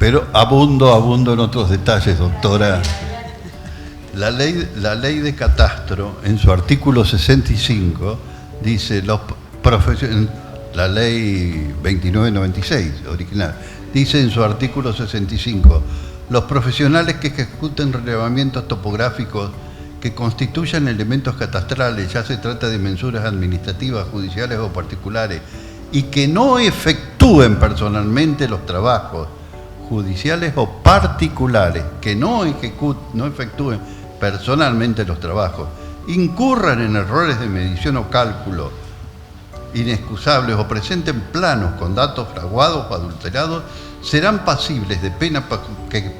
Pero abundo en otros detalles, doctora. La ley de catastro, en su artículo 65, dice, la ley 2996 original, dice en su artículo 65, los profesionales que ejecuten relevamientos topográficos que constituyan elementos catastrales, ya se trata de mensuras administrativas, judiciales o particulares, y que no efectúen personalmente los trabajos judiciales o particulares, que no efectúen personalmente los trabajos, incurran en errores de medición o cálculo inexcusables o presenten planos con datos fraguados o adulterados, serán pasibles de pena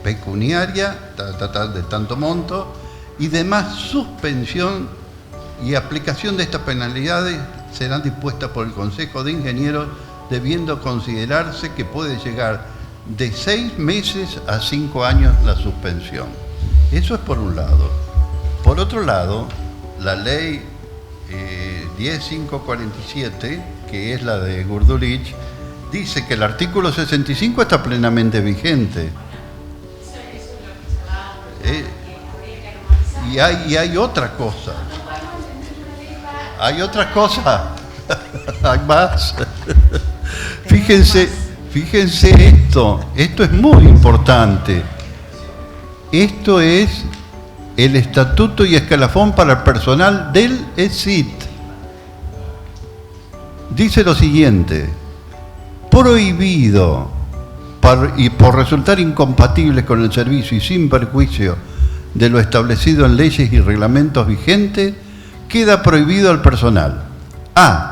pecuniaria de tanto monto y demás suspensión y aplicación de estas penalidades serán dispuestas por el Consejo de Ingenieros, debiendo considerarse que puede llegar de 6 meses a 5 años la suspensión. Eso es por un lado. Por otro lado, la ley 10547, que es la de Gurdulich, dice que el artículo 65 está plenamente vigente. Y hay otra cosa. Hay otra cosa. Hay más. Fíjense esto. Esto es muy importante. Esto es el estatuto y escalafón para el personal del ESIT. Dice lo siguiente: prohibido y por resultar incompatibles con el servicio y sin perjuicio de lo establecido en leyes y reglamentos vigentes, queda prohibido al personal: a.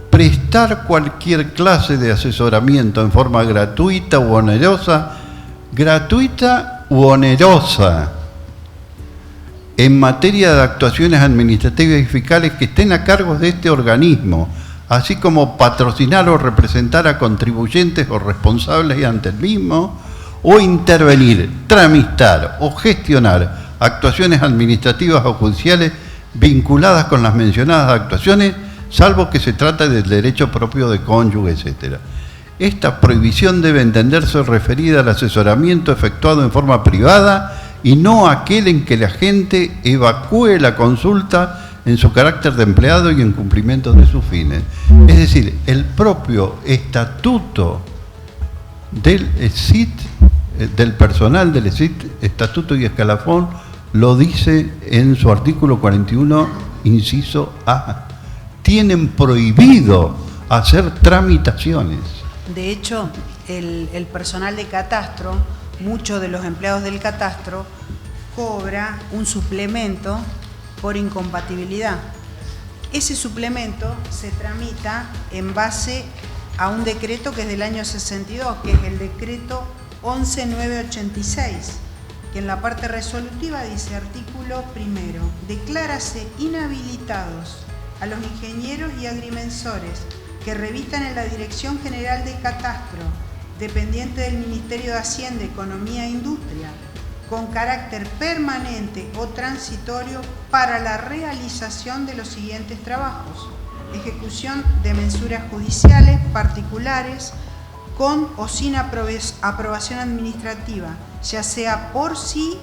prestar cualquier clase de asesoramiento en forma gratuita u onerosa, en materia de actuaciones administrativas y fiscales que estén a cargo de este organismo, así como patrocinar o representar a contribuyentes o responsables ante el mismo, o intervenir, tramitar o gestionar actuaciones administrativas o judiciales vinculadas con las mencionadas actuaciones, salvo que se trate del derecho propio de cónyuge, etc. Esta prohibición debe entenderse referida al asesoramiento efectuado en forma privada y no aquel en que el agente evacúe la consulta en su carácter de empleado y en cumplimiento de sus fines. Es decir, el propio estatuto del ESIT, del personal del ESIT, estatuto y escalafón, lo dice en su artículo 41, inciso A. Tienen prohibido hacer tramitaciones. De hecho, el personal de catastro, muchos de los empleados del catastro, cobra un suplemento por incompatibilidad. Ese suplemento se tramita en base a un decreto que es del año 62, que es el decreto 11986, que en la parte resolutiva dice: artículo primero, declárase inhabilitados a los ingenieros y agrimensores que revistan en la Dirección General de Catastro, dependiente del Ministerio de Hacienda, Economía e Industria, con carácter permanente o transitorio para la realización de los siguientes trabajos: ejecución de mensuras judiciales particulares con o sin aprobación administrativa, ya sea por sí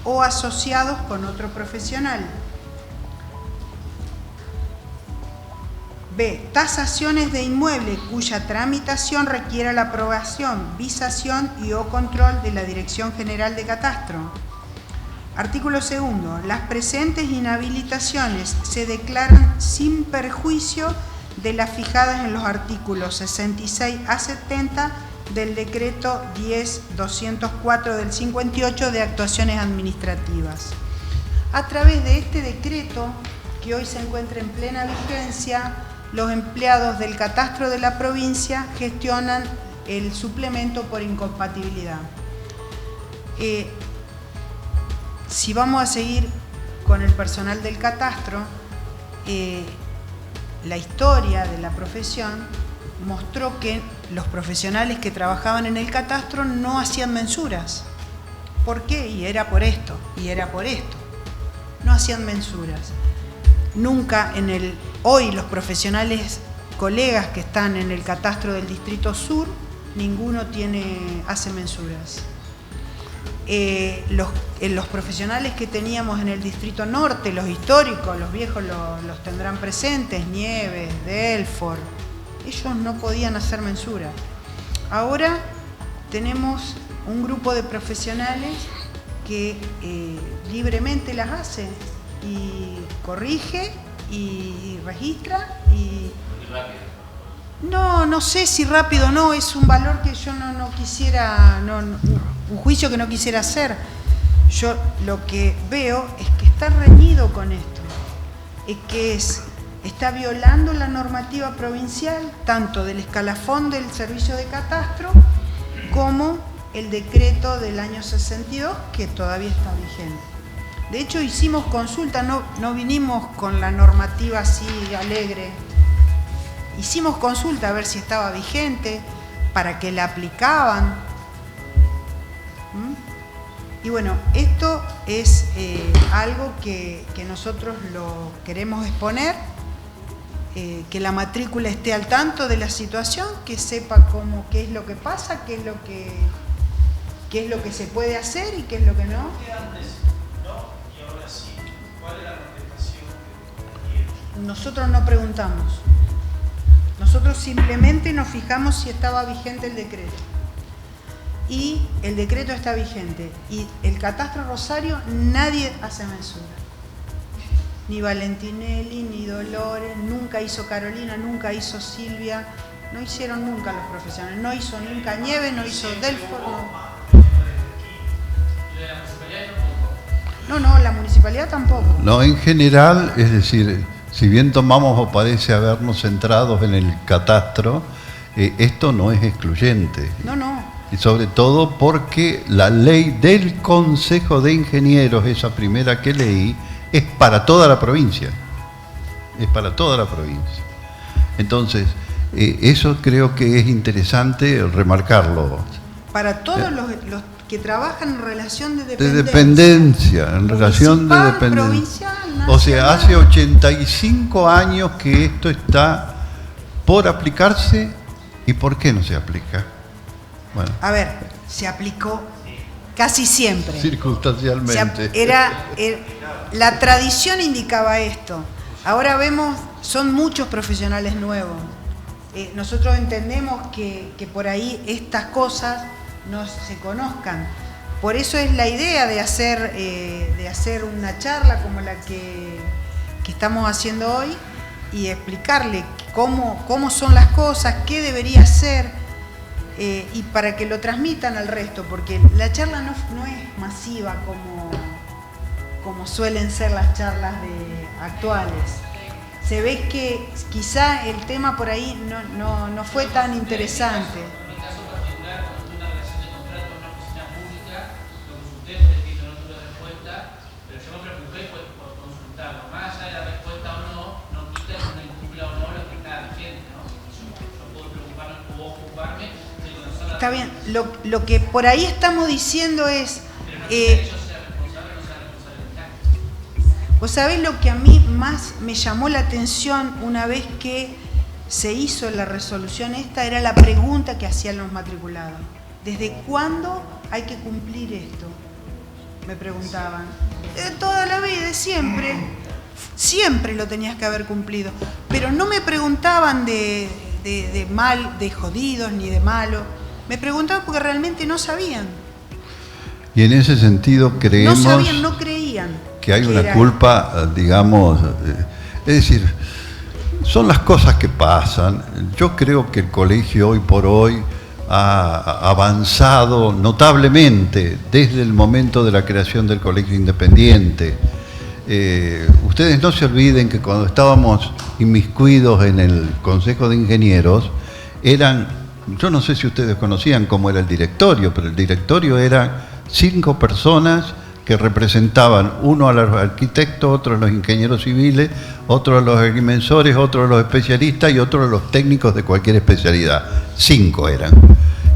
o asociados con otro profesional. B. Tasaciones de inmueble cuya tramitación requiera la aprobación, visación y o control de la Dirección General de Catastro. Artículo 2. Las presentes inhabilitaciones se declaran sin perjuicio de las fijadas en los artículos 66 a 70 del decreto 10.204 del 58 de actuaciones administrativas. A través de este decreto, que hoy se encuentra en plena vigencia, los empleados del catastro de la provincia gestionan el suplemento por incompatibilidad. Si vamos a seguir con el personal del catastro, la historia de la profesión mostró que los profesionales que trabajaban en el catastro no hacían mensuras. ¿Por qué? Y era por esto, y era por esto. No hacían mensuras. Nunca hoy los profesionales colegas que están en el catastro del Distrito Sur ninguno hace mensuras. Los profesionales que teníamos en el Distrito Norte, los históricos, los viejos los tendrán presentes, Nieves, Delfort, ellos no podían hacer mensura. Ahora tenemos un grupo de profesionales que libremente las hace y corrige y registra y rápido. No sé si rápido o no, es un valor que yo no quisiera, un juicio que no quisiera hacer. Yo lo que veo es que está reñido con esto, es que está violando la normativa provincial, tanto del escalafón del servicio de catastro como el decreto del año 62, que todavía está vigente. De hecho, hicimos consulta, no vinimos con la normativa así alegre. Hicimos consulta a ver si estaba vigente, para que la aplicaban. Y bueno, esto es algo que nosotros lo queremos exponer, que la matrícula esté al tanto de la situación, que sepa qué es lo que pasa, qué es lo que se puede hacer y qué es lo que no. ¿Qué antes no y ahora sí? ¿Cuál es la contestación que quieren? Nosotros no preguntamos. Nosotros simplemente nos fijamos si estaba vigente el decreto. Y el decreto está vigente. Y el catastro Rosario, nadie hace mensura. Ni Valentinelli, ni Dolores, nunca hizo Carolina, nunca hizo Silvia. No hicieron nunca los profesionales. No hizo nunca Nieves, no hizo Delfort. No, la municipalidad tampoco. No, en general, es decir, si bien tomamos o parece habernos centrados en el catastro, esto no es excluyente. No. Y sobre todo porque la ley del Consejo de Ingenieros, esa primera que leí, es para toda la provincia. Es para toda la provincia. Entonces, eso creo que es interesante remarcarlo. Para todos los que trabajan en relación de dependencia. De dependencia, en relación de dependencia. Provincial, nacional. O sea, hace 85 años que esto está por aplicarse, ¿y por qué no se aplica? Bueno. A ver, se aplicó casi siempre. Circunstancialmente. La tradición indicaba esto. Ahora vemos, son muchos profesionales nuevos. Nosotros entendemos que por ahí estas cosas no se conozcan. Por eso es la idea de hacer una charla como la que estamos haciendo hoy y explicarle cómo son las cosas, qué debería ser, y para que lo transmitan al resto, porque la charla no es masiva como suelen ser las charlas actuales. Se ve que quizá el tema por ahí no fue tan interesante. En mi caso particular, cuando tuve una relación de contrato en una oficina pública, lo consulté por escrito, no tuve respuesta, pero yo me preocupé por consultarlo. Más allá de la respuesta o no quita que uno incumpla o no lo que está vigente, ¿no? Yo puedo preocuparme o ocuparme de conocer la... Está bien, lo que por ahí estamos diciendo es... Vos sabés lo que a mí más me llamó la atención una vez que se hizo la resolución esta, era la pregunta que hacían los matriculados. ¿Desde cuándo hay que cumplir esto? Me preguntaban. Toda la vida, siempre. Siempre lo tenías que haber cumplido. Pero no me preguntaban de jodidos ni de malo. Me preguntaban porque realmente no sabían. Y en ese sentido creemos... No sabían, no creían. Que hay una culpa, digamos, es decir, son las cosas que pasan. Yo creo que el colegio hoy por hoy ha avanzado notablemente desde el momento de la creación del colegio independiente. Ustedes no se olviden que cuando estábamos inmiscuidos en el Consejo de Ingenieros, yo no sé si ustedes conocían cómo era el directorio, pero el directorio era 5 personas que representaban, uno a los arquitectos, otro a los ingenieros civiles, otro a los agrimensores, otro a los especialistas y otro a los técnicos de cualquier especialidad. 5 eran.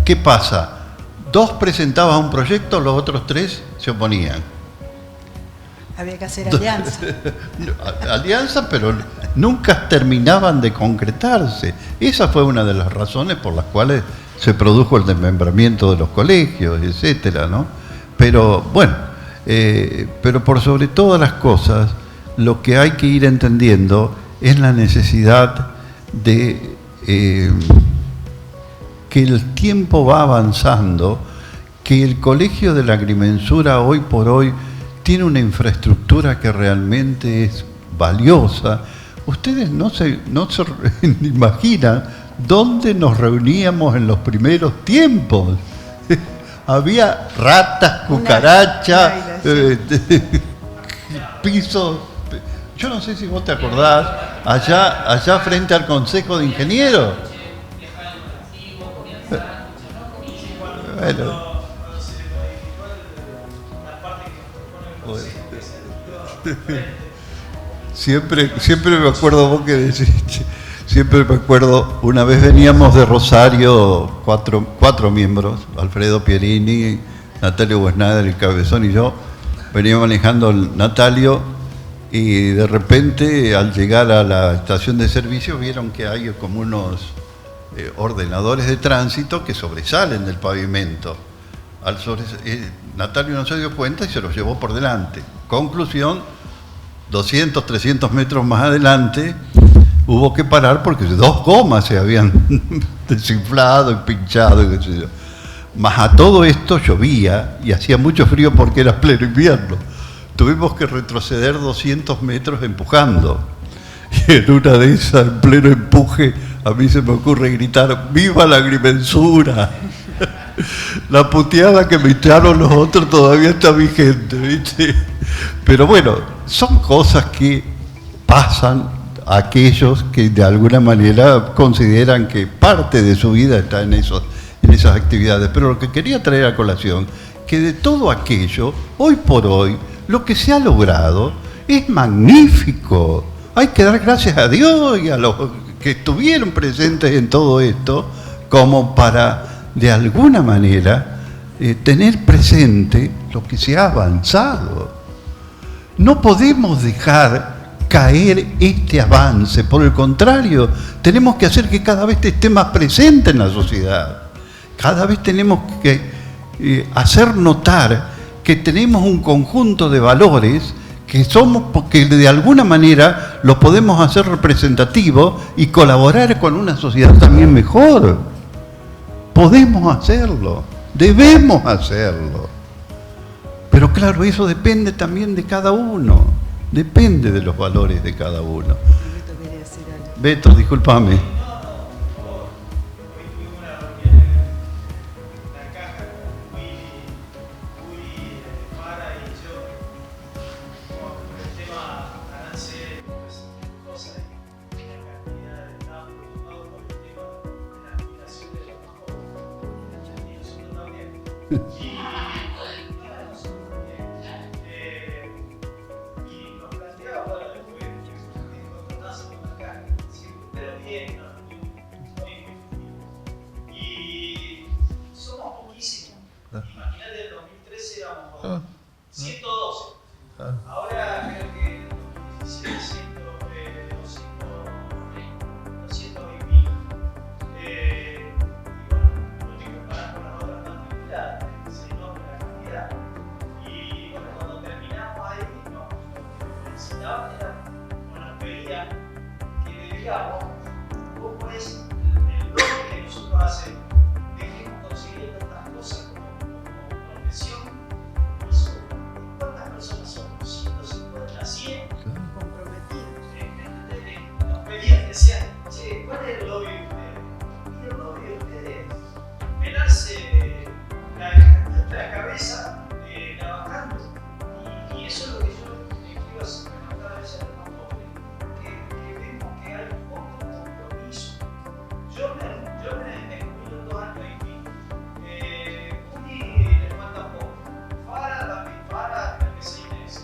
¿Qué pasa? 2 presentaban un proyecto, los otros 3 se oponían. Había que hacer alianza. Alianza, pero nunca terminaban de concretarse. Esa fue una de las razones por las cuales se produjo el desmembramiento de los colegios, etcétera, ¿no? Pero bueno, pero por sobre todas las cosas, lo que hay que ir entendiendo es la necesidad de que el tiempo va avanzando, que el Colegio de la Agrimensura hoy por hoy tiene una infraestructura que realmente es valiosa. Ustedes no se imaginan dónde nos reuníamos en los primeros tiempos. Había ratas, cucarachas, pisos. Yo no sé si vos te acordás, allá frente al Consejo de Ingenieros. Bueno. Siempre me acuerdo vos que decís, siempre me acuerdo, una vez veníamos de Rosario, cuatro miembros, Alfredo Pierini, Natalio Wesnader, el Cabezón y yo, venía manejando el Natalio y de repente al llegar a la estación de servicio vieron que hay como unos ordenadores de tránsito que sobresalen del pavimento. Natalio no se dio cuenta y se los llevó por delante. Conclusión, 200, 300 metros más adelante hubo que parar porque 2 gomas se habían desinflado y pinchado y qué sé yo. Más a todo esto llovía y hacía mucho frío porque era pleno invierno. Tuvimos que retroceder 200 metros empujando. Y en una de esas, en pleno empuje, a mí se me ocurre gritar: ¡Viva la agrimensura! La puteada que me echaron los otros todavía está vigente, ¿viste? Pero bueno, son cosas que pasan a aquellos que de alguna manera consideran que parte de su vida está en esas actividades. Pero lo que quería traer a colación, que de todo aquello, hoy por hoy, lo que se ha logrado es magnífico. Hay que dar gracias a Dios y a los que estuvieron presentes en todo esto, como para de alguna manera tener presente lo que se ha avanzado. No podemos dejar caer este avance, por el contrario, tenemos que hacer que cada vez esté más presente en la sociedad. Cada vez tenemos que hacer notar que tenemos un conjunto de valores que de alguna manera lo podemos hacer representativo y colaborar con una sociedad también mejor. Podemos hacerlo, debemos hacerlo. Pero claro, eso depende también de cada uno, depende de los valores de cada uno. Beto, discúlpame. Imagínate, en 2013 éramos 112. Ahora creo que en 2017 200 y pico. Y bueno, no tengo que comparar con las otras actividades, se nota la cantidad. Y bueno, cuando terminamos ahí, nos felicitaban, nos pedían que digamos cómo es el logro que nosotros hacemos. Dejemos conseguir tantas cosas como profesión. ¿Cuántas personas son? 150, 100 comprometidos. Nos pedían, decían, che, ¿cuál es el lobby de ustedes? Y el lobby de ustedes es pelarse la cabeza trabajando. Y eso es lo que yo quiero hacer cada vez a los más jóvenes, que vemos que hay un poco de compromiso. Yo me cumplí 2 años y pico. Juli le falta poco. Para el que se inés.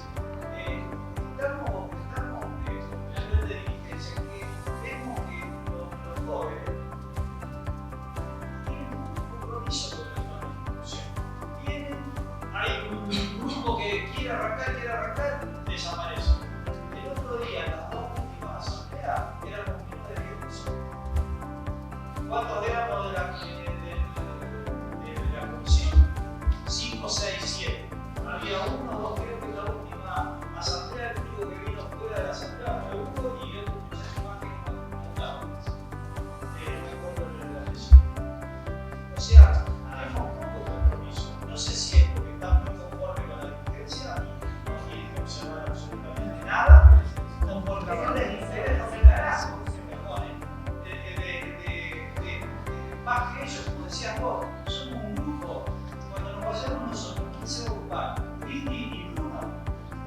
Estamos en el de diligencia que vemos que los jóvenes tienen un compromiso con la institución. Hay un grupo que quiere arrancar, desaparece. El otro día, las 2 últimas asambleas, éramos menos de 10 personas. ¿Cuántos éramos del 7. Había uno o dos, creo que la última asamblea, el único que vino fuera de la asamblea fue Hugo y otro muchacho más que no estaba. No me acuerdo de la lesión. O sea, hay un poco de compromiso. No sé si es porque están muy conformes con la dirigencia y no quieren observar absolutamente nada, o porque no les interesa el carajo que me ponen. Más que ellos, como decías vos, somos un grupo. Cuando nos vayamos nosotros, ¿quién se va a ocupar? Britney y Bruno.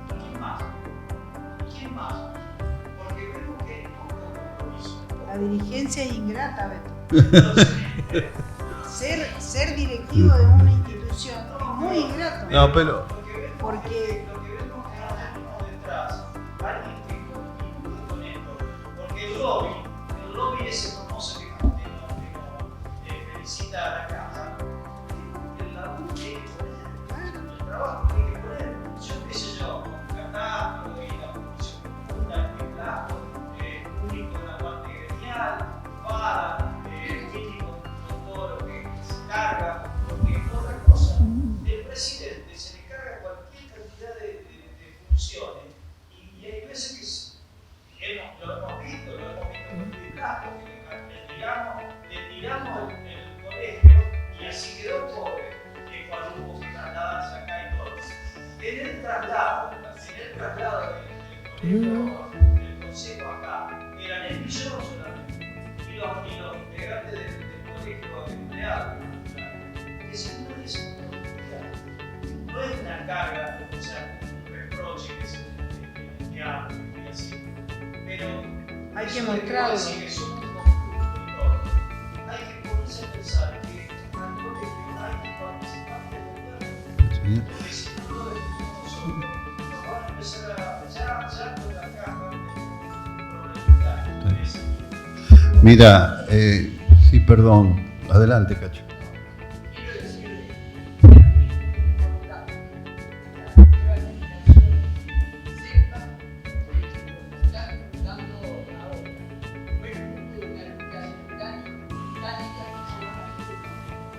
¿Quién más? ¿Y quién más? Porque vemos que hay poco compromiso. La dirigencia es ingrata, Beto. Ser directivo de una institución es muy ingrato. No, pero Porque lo que vemos es que tenemos detrás alguien que contribuye con esto. Porque el lobby ese famoso que nos felicita a la casa, el laburo que hay que poner, el trabajo que hay que poner. Yo qué sé yo, catastro y la producción profunda, el plato, único en la parte genial, para, crítico con todo lo que se carga, porque otra cosa, el presidente se le carga cualquier cantidad de funciones y hay veces que lo hemos visto con Luis Blasco, que le tiramos el colegio y así quedó pobre, que cuando hubo que trasladarse acá y todo. En el traslado del consejo acá, eran el millón solamente, y los integrantes del colegio de empleados. Que si no es una oportunidad, no es una carga, o sea, un reproche que hablo y así. Pero hay que eso de mostrarlo. decir que somos un conjunto y todo, hay que ponerse a pensar que al colegio hay que participar del gobierno. Porque si no lo decimos nosotros, nos van a empezar a ya con la caja de problemática. mira, sí, perdón, adelante, Cacho. Quiero decirle que es muy importante que la nueva generación sepa que están dando ahora fue fruto de una lucha simultánea británica que se llama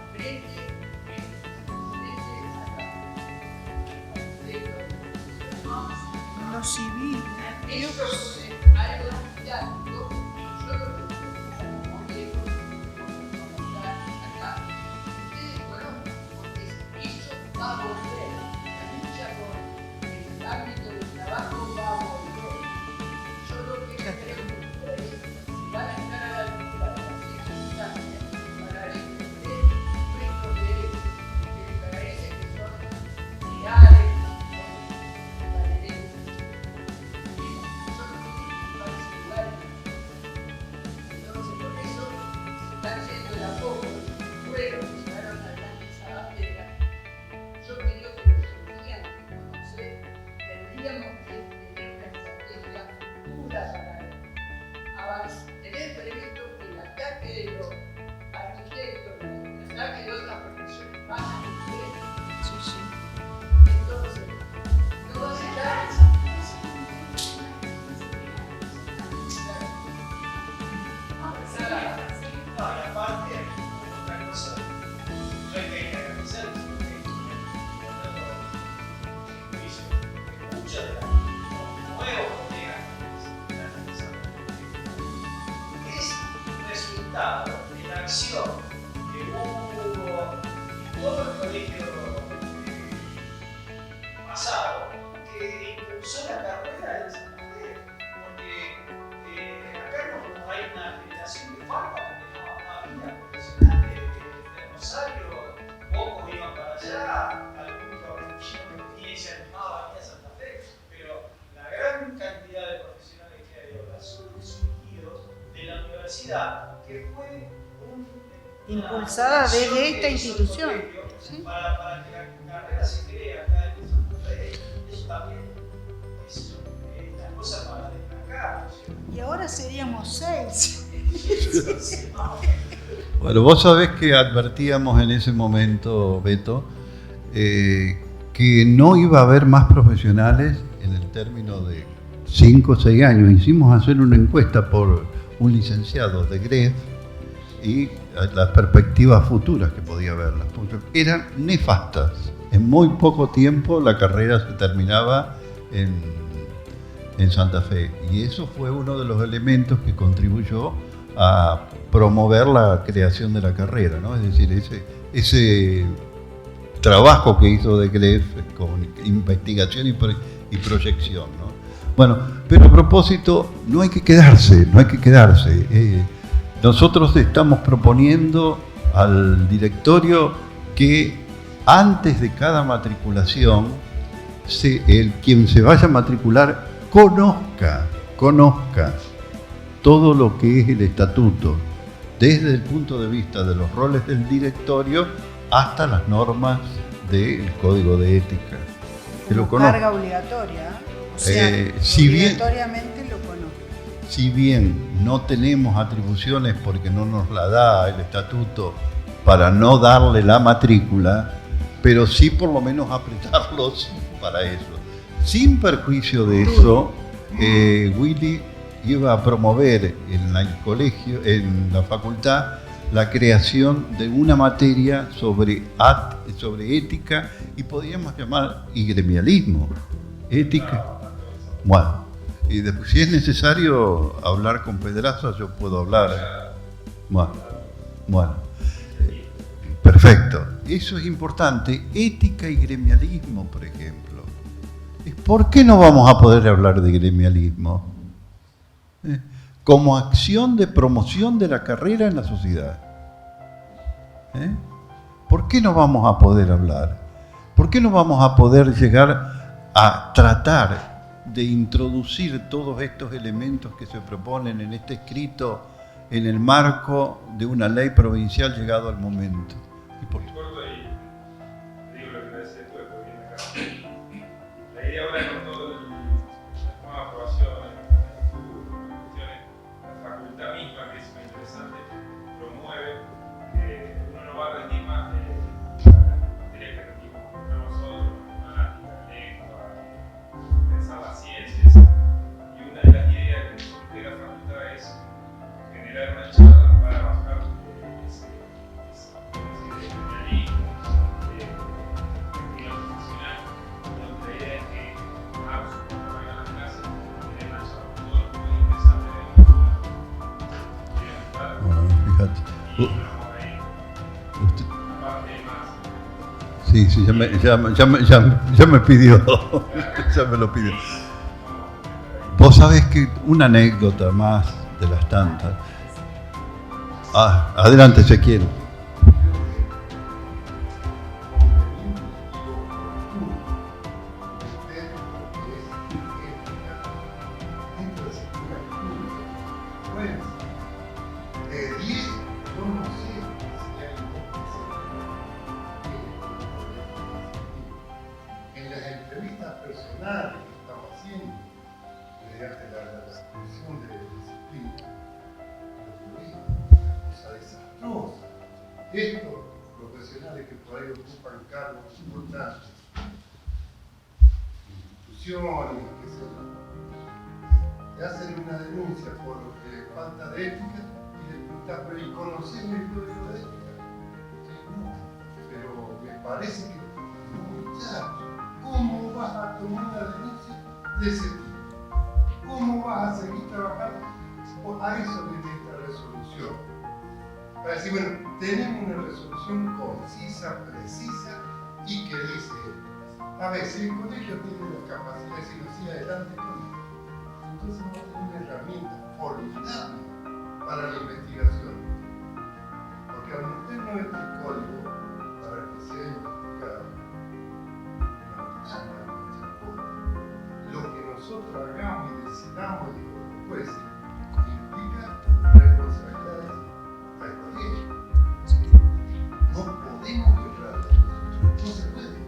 frente a lo civil. eso es algo didáctico y yo lo que como quiero comentar acá, ustedes conozcan, porque eso va a volver, la lucha con el ámbito del trabajo va a volver. Yo lo que creo que es, si van a entrar a la lucha de las circunstancias para defender nuestros derechos, que me parece que son reales, son valerosos. Entonces, por eso se están yendo de a poco, fueron, llegaron adelante esa bandera. Yo creo que los tendrían que conocer, tendríamos que tener una estrategia futura para avanzar, tener previsto que el ataque de los arquitectos, el ataque de otras profesiones van a volver. Entonces, no va a ser No, y aparte, otra cosa, no hay que analizar, sino que muchas de las nuevos colegas que están analizando es resultado de la acción que hubo en todo el colegio pasado que impulsó la carrera del San José, porque acá no hay una generación que falta. Había profesionales de Rosario, pocos iban para allá, algunos caballeros ni se animaban a venir a Santa Fe, pero la gran cantidad de profesionales que hay ahora son surgidos de la universidad, que fue Impulsada desde esta institución. ¿Sí? Para que la carrera se cree acá en Santa Fe. Eso también es una cosa para destacar. Y ahora seríamos 6. Bueno, vos sabés que advertíamos en ese momento, Beto, que no iba a haber más profesionales en el término de 5 o 6 años. Hicimos hacer una encuesta por un licenciado de GREF y las perspectivas futuras que podía haberlas, porque eran nefastas. En muy poco tiempo la carrera se terminaba en Santa Fe. Y eso fue uno de los elementos que contribuyó a promover la creación de la carrera, ¿no? Es decir, ese trabajo que hizo de Gref con investigación y proyección, ¿no? Bueno, pero a propósito, no hay que quedarse. Nosotros estamos proponiendo al directorio que antes de cada matriculación, quien se vaya a matricular conozca todo lo que es el estatuto, desde el punto de vista de los roles del directorio hasta las normas del Código de Ética. Que lo conozca. Carga obligatoria. O sea, obligatoriamente lo conozco. Si bien no tenemos atribuciones porque no nos la da el estatuto para no darle la matrícula, pero sí por lo menos apretarlos para eso. Sin perjuicio de eso, Willy iba a promover en el colegio, en la facultad, la creación de una materia sobre ética y podríamos llamar y gremialismo. Ética. Bueno, y después, si es necesario hablar con Pedraza, yo puedo hablar. Bueno, perfecto. Eso es importante. Ética y gremialismo, por ejemplo. ¿Por qué no vamos a poder hablar de gremialismo? Como acción de promoción de la carrera en la sociedad. ¿Por qué no vamos a poder hablar? ¿Por qué no vamos a poder llegar a tratar de introducir todos estos elementos que se proponen en este escrito en el marco de una ley provincial llegado al momento? ¿Y por qué? Digo lo que me decía tú, porque viene acá. La idea ahora con todo la nueva aprobación, cuestiones, la facultad misma, que es muy interesante, promueve que uno no va a rendir más de las materias que rendimos nosotros, matemática, lengua, pensar las ciencias. Y una de las ideas que surge de la facultad es generar una charla para bajar ese criminalismo, actividad profesional. La idea es que cuando vayan a las clases, tener una charla con todos los que pueden interesar de Fíjate. y vamos a ir aparte más. Sí, ya me pidió, ya me lo pidió. Vos sabés que una anécdota más de las tantas. Adelante, Ezequiel. En las entrevistas personales que estamos haciendo, mediante la comisión de disciplina, lo que vi, cosa desastrosa. Estos profesionales que por ahí ocupan cargos importantes, instituciones, qué sé yo, que hacen una denuncia por falta de ética y le preguntan, pero ¿y conocen el código de ética? Sí, no, pero me parece que muchachos, ¿cómo vas a tomar una denuncia de ese tipo? ¿Cómo vas a seguir trabajando? A eso viene esta resolución. Para decir, bueno, tenemos una resolución concisa, precisa y que dice, a ver, si el colegio tiene la capacidad de decir así adelante con esto, entonces vamos a tener una herramienta formidable para la investigación. Porque al meternos este código para que sea investigado, lo que nosotros hagamos y decidamos y los jueces implica responsabilidades al colegio. No podemos quebrar, no se puede.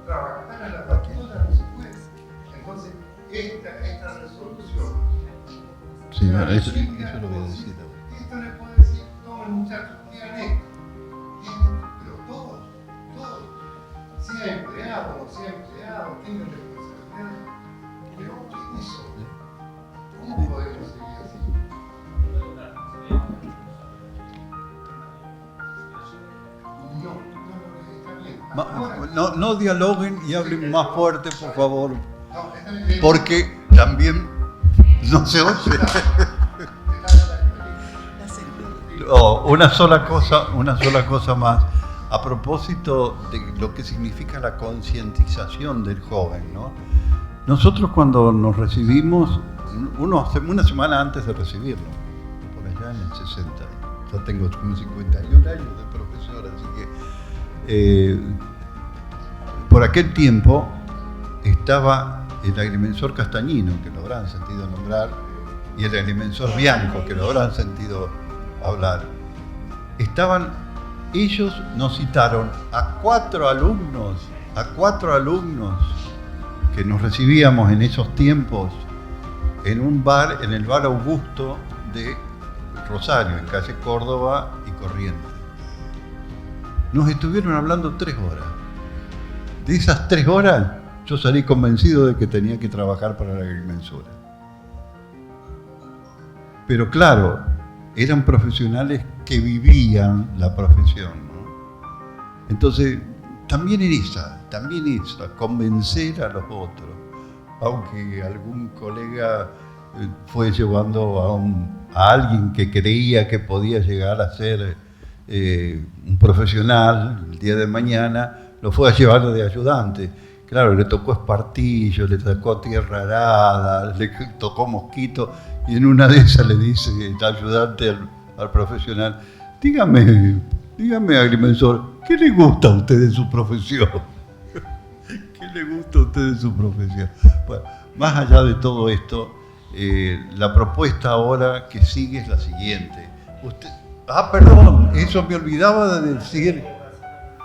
Trabajar a la factura no se puede. Entonces, esta resolución. Sí, no, eso lo voy a decir. Esto le puede decir, todos muchachos, digan esto, pero todos, sea empleado o no sea empleado, tengan responsabilidades, pero ¿quiénes son? ¿Cómo podemos seguir así? No, está bien. no dialoguen y hablen más fuerte, por favor. Porque también no se oye. Una sola cosa más. A propósito de lo que significa la concientización del joven, ¿no? Nosotros cuando nos recibimos, una semana antes de recibirlo, por allá en el 60, ya tengo como 51 años de profesor, así que por aquel tiempo estaba el agrimensor Castañino, que lo habrán sentido nombrar, y el agrimensor Bianco, que lo habrán sentido hablar. Ellos nos citaron a cuatro alumnos que nos recibíamos en esos tiempos en un bar, en el bar Augusto de Rosario, en calle Córdoba y Corrientes. Nos estuvieron hablando 3 horas. De esas 3 horas, yo salí convencido de que tenía que trabajar para la agrimensura. Pero claro, eran profesionales que vivían la profesión, ¿no? Entonces, también esa, convencer a los otros, aunque algún colega fue llevando a alguien que creía que podía llegar a ser un profesional el día de mañana, lo fue a llevar de ayudante. Claro, le tocó espartillo, le tocó tierra arada, le tocó mosquito, y en una de esas le dice el ayudante al profesional: dígame, agrimensor, ¿qué le gusta a usted de su profesión? ¿Qué le gusta a usted de su profesión? Bueno, más allá de todo esto, la propuesta ahora que sigue es la siguiente. Perdón, eso me olvidaba de decir.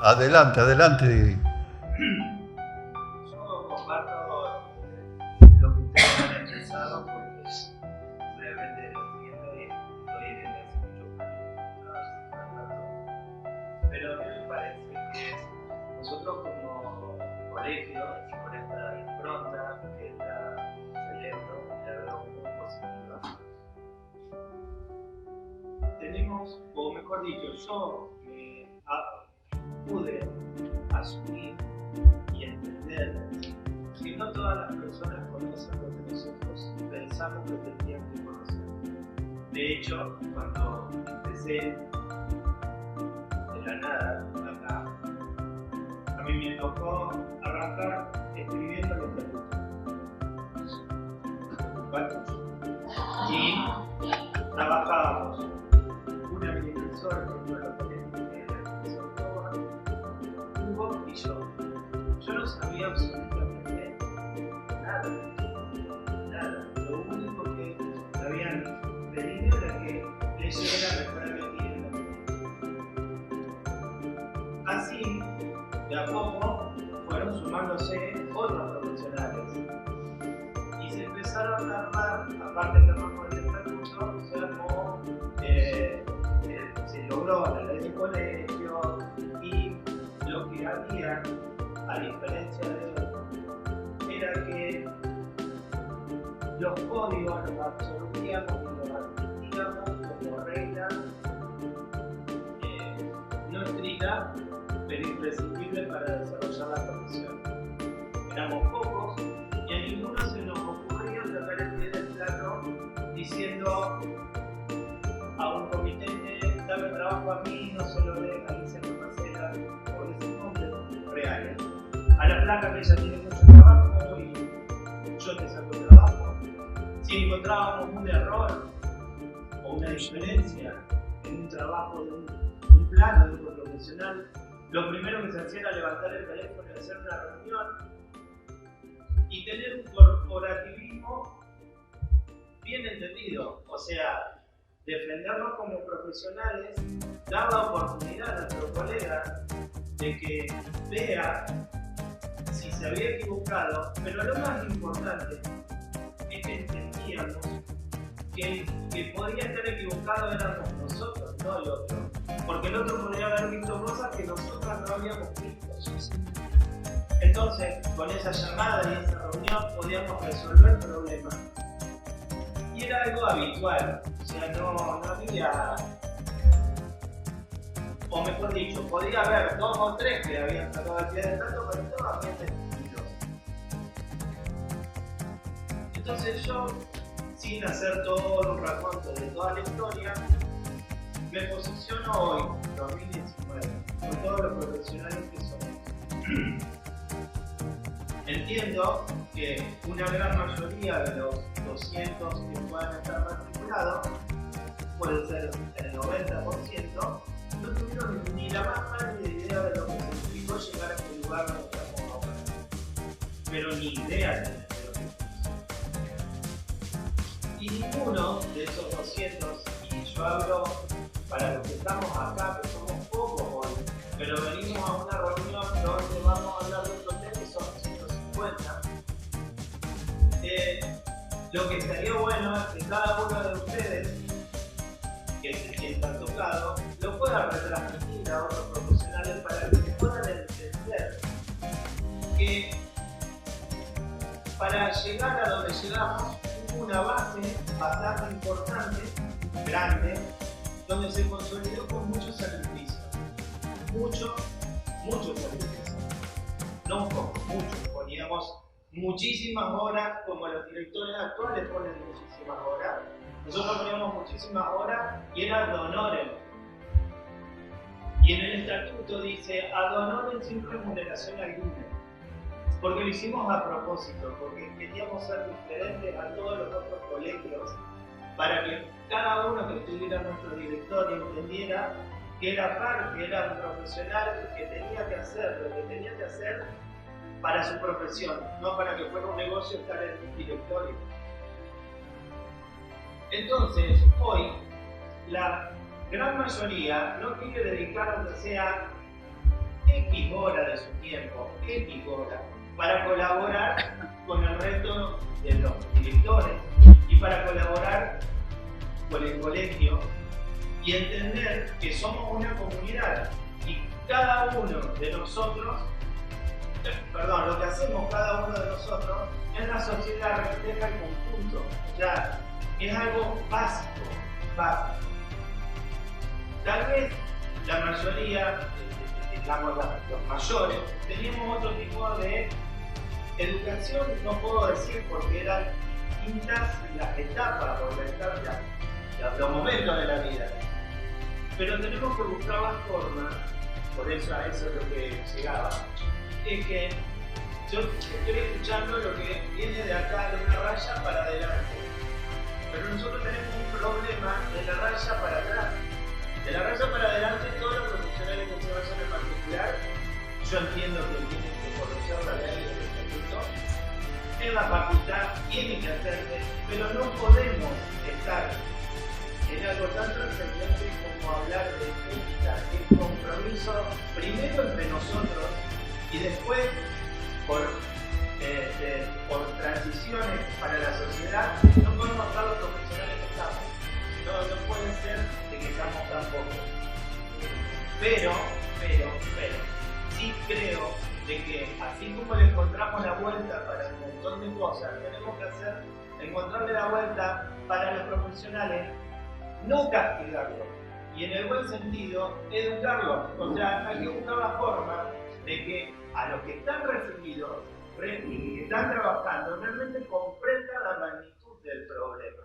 Adelante. Yo comparto lo que ustedes han expresado, porque realmente estoy desde hace muchos años. Pero a mí me parece que nosotros como colegio, y con esta impronta que la celebro, la veo muy positiva, tenemos, o mejor dicho, yo pude asumir y entender que no todas las personas conocen lo que nosotros pensamos que tendrían que conocer. De hecho, cuando empecé de la nada acá, a mí me tocó arrancar escribiendo el estatuto. Y trabajábamos una agrimensora que fue la Hugo y yo. Yo no sabía absolutamente nada. Lo único que me habían pedido era que leyera mejor a mi Así, de a poco, fueron sumándose otros profesionales. Y se empezaron a armar, aparte de armar el estatuto, se armó, se logró la ley de colegio, y lo que había, a diferencia de hoy, era que los códigos los absorbíamos y los admitíamos como regla no estricta, pero imprescindible para desarrollar la profesión. Éramos pocos y a ninguno se nos ocurría sacar el pie del plato diciendo a un comité: dame trabajo a mí, no se lo dé a Alicia Tomacera, o decir nombres reales. A la flaca que ella tiene mucho trabajo y yo te saco el trabajo. Si encontrábamos un error o una diferencia en un trabajo de un plano de un profesional, lo primero que se hacía era levantar el teléfono y hacer una reunión y tener un corporativismo bien entendido. O sea, defendernos como profesionales, dar la oportunidad a nuestro colega de que vea si se había equivocado, pero lo más importante es que entendíamos que el que podía estar equivocado éramos nosotros, no el otro, porque el otro podría haber visto cosas que nosotros no habíamos visto. Entonces, con esa llamada y esa reunión podíamos resolver problemas. Y era algo habitual, o sea, no había o mejor dicho, podría haber 2 o 3 que habían sacado el pie del plato, pero todos habían decidido. Entonces yo, sin hacer todo un raconto de toda la historia, me posiciono hoy, 2019, con todos los profesionales que somos. Entiendo que una gran mayoría de los 200 que puedan estar matriculados, puede ser el 90%, no tuvieron ni la más mala idea de lo que significó llegar a este lugar donde estamos ahora. Pero ni idea de lo que hizo. Y ninguno de esos 200, y yo hablo para los que estamos acá, que somos pocos hoy, pero venimos a una reunión donde vamos a hablar de otros temas y son 150. Lo que sería bueno es que cada uno de ustedes que se sientan tocados lo puedan retransmitir a otros profesionales para que puedan entender que para llegar a donde llegamos hubo una base bastante importante, grande, donde se consolidó con mucho sacrificio. Mucho sacrificio. No un poco, mucho. Poníamos muchísimas horas, como los directores actuales ponen muchísimas horas. Nosotros poníamos muchísimas horas y era ad honorem. Y en el estatuto dice ad honorem sin remuneración alguna. Porque lo hicimos a propósito, porque queríamos ser diferentes a todos los otros colegios, para que cada uno que estuviera en nuestro directorio entendiera que era parte, que era un profesional que tenía que hacer lo que tenía que hacer para su profesión, no para que fuera un negocio estar en un directorio. Entonces, hoy, la gran mayoría no quiere dedicar aunque sea X horas de su tiempo, X horas, para colaborar con el resto de los directores y para colaborar con el colegio y entender que somos una comunidad y cada uno de nosotros, lo que hacemos cada uno de nosotros en la sociedad refleja el conjunto. O sea, es algo básico. Tal vez la mayoría, digamos los mayores, teníamos otro tipo de educación, no puedo decir porque eran distintas las etapas o los momentos de la vida. Pero tenemos que buscar la forma, por eso a eso es lo que llegaba, es que yo estoy escuchando lo que viene de acá, de una raya para adelante. Pero nosotros tenemos un problema de la raya para atrás. De la raya para adelante, todos los profesionales que se vayan en particular, yo entiendo que tienen que conocer la ley del estatuto, en la facultad tienen que hacerse, pero no podemos estar en algo tan trascendente como hablar de ética, que es compromiso primero entre nosotros y después por transiciones para la sociedad. No podemos estar los profesionales que estamos. No puede ser de que estamos tan pocos. Pero, sí creo de que así como le encontramos la vuelta para un montón de cosas, tenemos que encontrarle la vuelta para los profesionales, no castigarlos, y en el buen sentido, educarlos. O sea, hay que buscar la forma de que a los que están recibidos y que están trabajando realmente comprendan la magnitud del problema.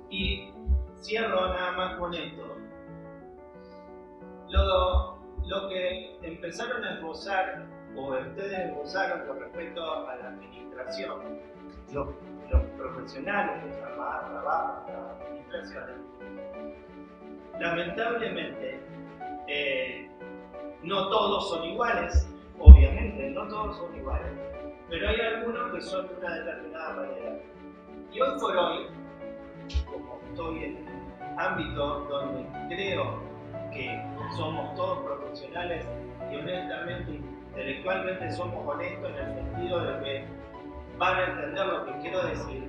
Y cierro nada más con esto. Lo que empezaron a esbozar, o ustedes esbozaron con respecto a la administración, los profesionales que trabajan en las administraciones, lamentablemente no todos son iguales, obviamente, no todos son iguales, pero hay algunos que son de una determinada manera. Y hoy por hoy, como estoy en un ámbito donde creo que somos todos profesionales y honestamente, intelectualmente somos honestos en el sentido de que van a entender lo que quiero decir,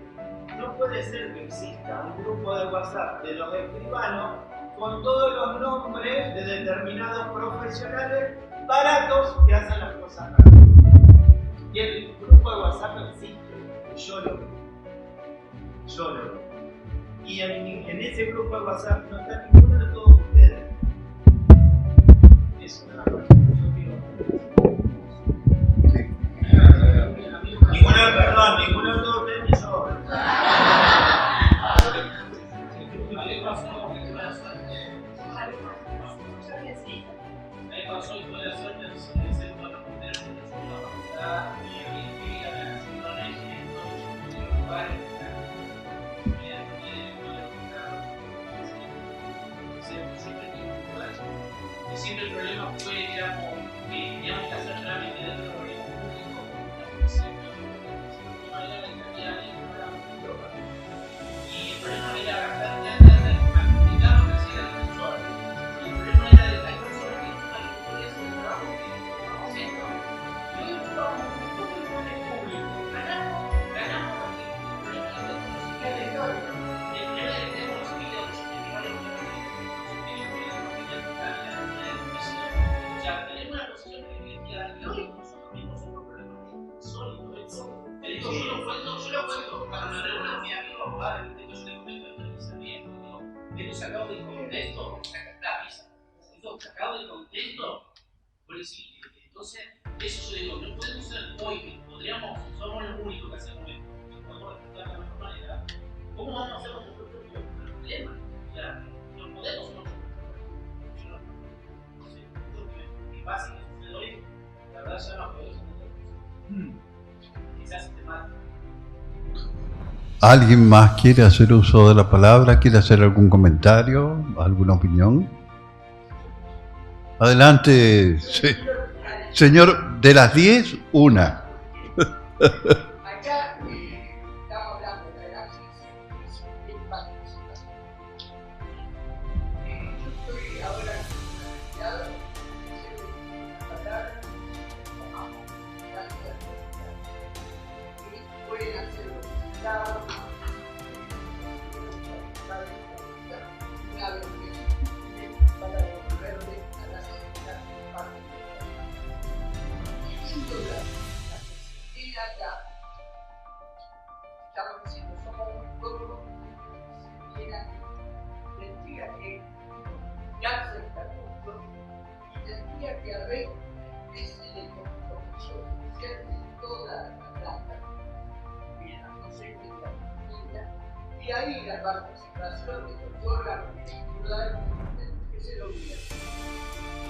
no puede ser que exista un grupo de WhatsApp de los escribanos con todos los nombres de determinados profesionales baratos que hacen las cosas mal. Y el grupo de WhatsApp no existe, yo lo veo. Y en ese grupo de WhatsApp no está ninguno de todos ustedes. Es una cosa. Ninguno de todos ustedes ni yo. Siempre el problema fue, digamos, que teníamos que hacer trámite dentro del organismo público, no era la cantidad de y el problema era gastar plata en explicar lo que hacía el profesor. Y el problema era de la persona que nunca le podía hacer el trabajo que estamos haciendo. Y hoy ocupamos un montón de poder público. Ganamos porque el problema es que no se queda de todo. El problema es que tenemos los videos que son iguales que los o sea, tenemos una posición privilegiada y hoy nosotros mismos somos un problema sólido. Te digo, yo lo cuento para una reunión de mi amigo abogado, yo le comento esto que sabía, esto sacado del contexto, la risa. Esto sacado del contexto, por decir, entonces, eso yo digo, no podemos ser hoy, somos los únicos que hacemos esto, y podemos respetar de la mejor manera. ¿Cómo vamos a hacer nuestro propio problema? O sea, no podemos ser nuestro básico que sucede hoy, la verdad ya no podemos hacer quizás sistemático. ¿Alguien más quiere hacer uso de la palabra? ¿Quiere hacer algún comentario? ¿Alguna opinión? Adelante, sí. Señor, de las 10, una. Acá estamos hablando de la crisis de participación. Yo estoy ahora licenciado y pueden hacer los resultados una vez que para devolverle a la sociedad parte de la sin duda la sensibilidad acá estamos diciendo somos muy pocos si viene tendría que darse el estatuto y tendría que haber ese de compromiso oficial de toda la planta bien a consejo de la familia y ahí la participación de los órganos estructurales que se lo gobierno.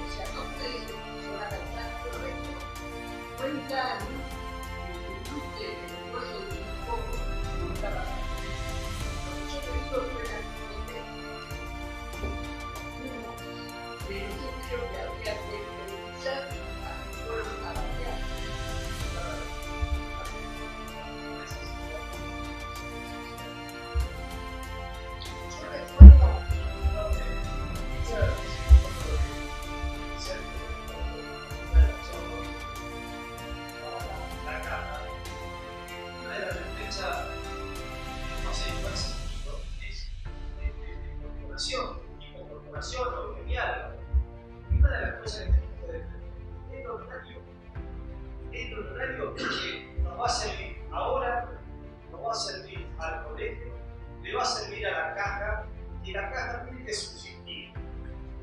O sea, no ustedes se van a estar correctos 30 años que usted después de un poco no está pasando. Yo te digo que era yo creo que habría que revisar a que fueron a cambiar. Yo recuerdo una de las defensas más sentido es de corporación y con corporación o de diálogo. Y una de las cosas que tenemos que defender es lo horario. Es lo horario que nos va a servir ahora, nos va a servir al colegio, le va a servir a la caja y la caja tiene que subsistir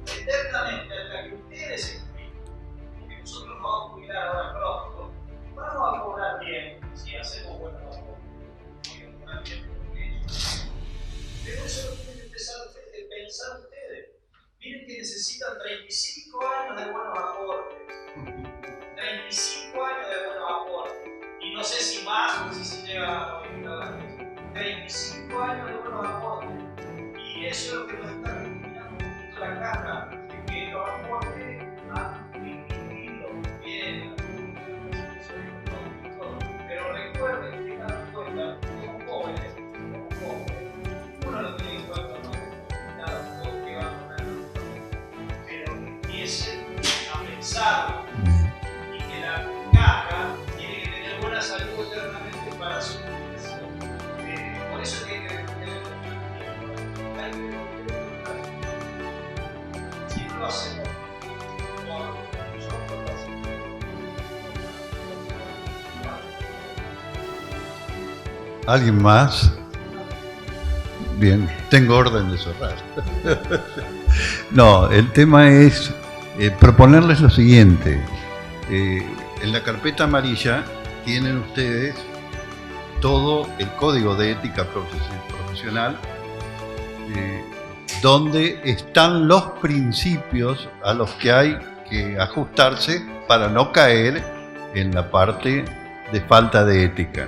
eternamente hasta que ustedes se jubilen. Porque nosotros nos vamos a jubilar ahora pronto. Vamos a cobrar bien si hacemos buenos aportes. Vamos a cobrar bien por ellos. Pero eso lo tienen que empezar a pensar ustedes. Miren que necesitan 35 años de buenos aportes. 35 años de buenos aportes. Y no sé si más o si se llega a 90 años. 35 años de buenos aportes. Y eso es lo que nos está terminando un poquito la caja. Que los aportes han disminuido bien. Pero recuerden que tengan en cuenta, somos jóvenes, uno lo tiene en cuenta, no nada, todos que van a poner, pero que empiecen a pensar y que la caja tiene que tener buena salud eternamente para su jubilación. Por eso hay que tener si no lo hacemos por nosotros lo hacemos. ¿Alguien más? Bien, tengo orden de cerrar. No, el tema es proponerles lo siguiente. En la carpeta amarilla tienen ustedes todo el código de ética profesional, donde están los principios a los que hay que ajustarse para no caer en la parte de falta de ética.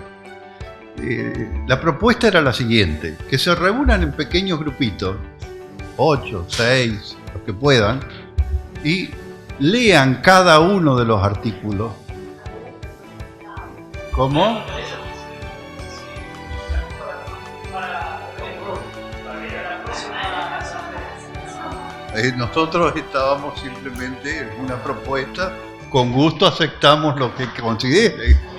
La propuesta era la siguiente: que se reúnan en pequeños grupitos, 8, 6, los que puedan, y lean cada uno de los artículos. ¿Cómo? Nosotros estábamos simplemente en una propuesta, con gusto aceptamos lo que consideren.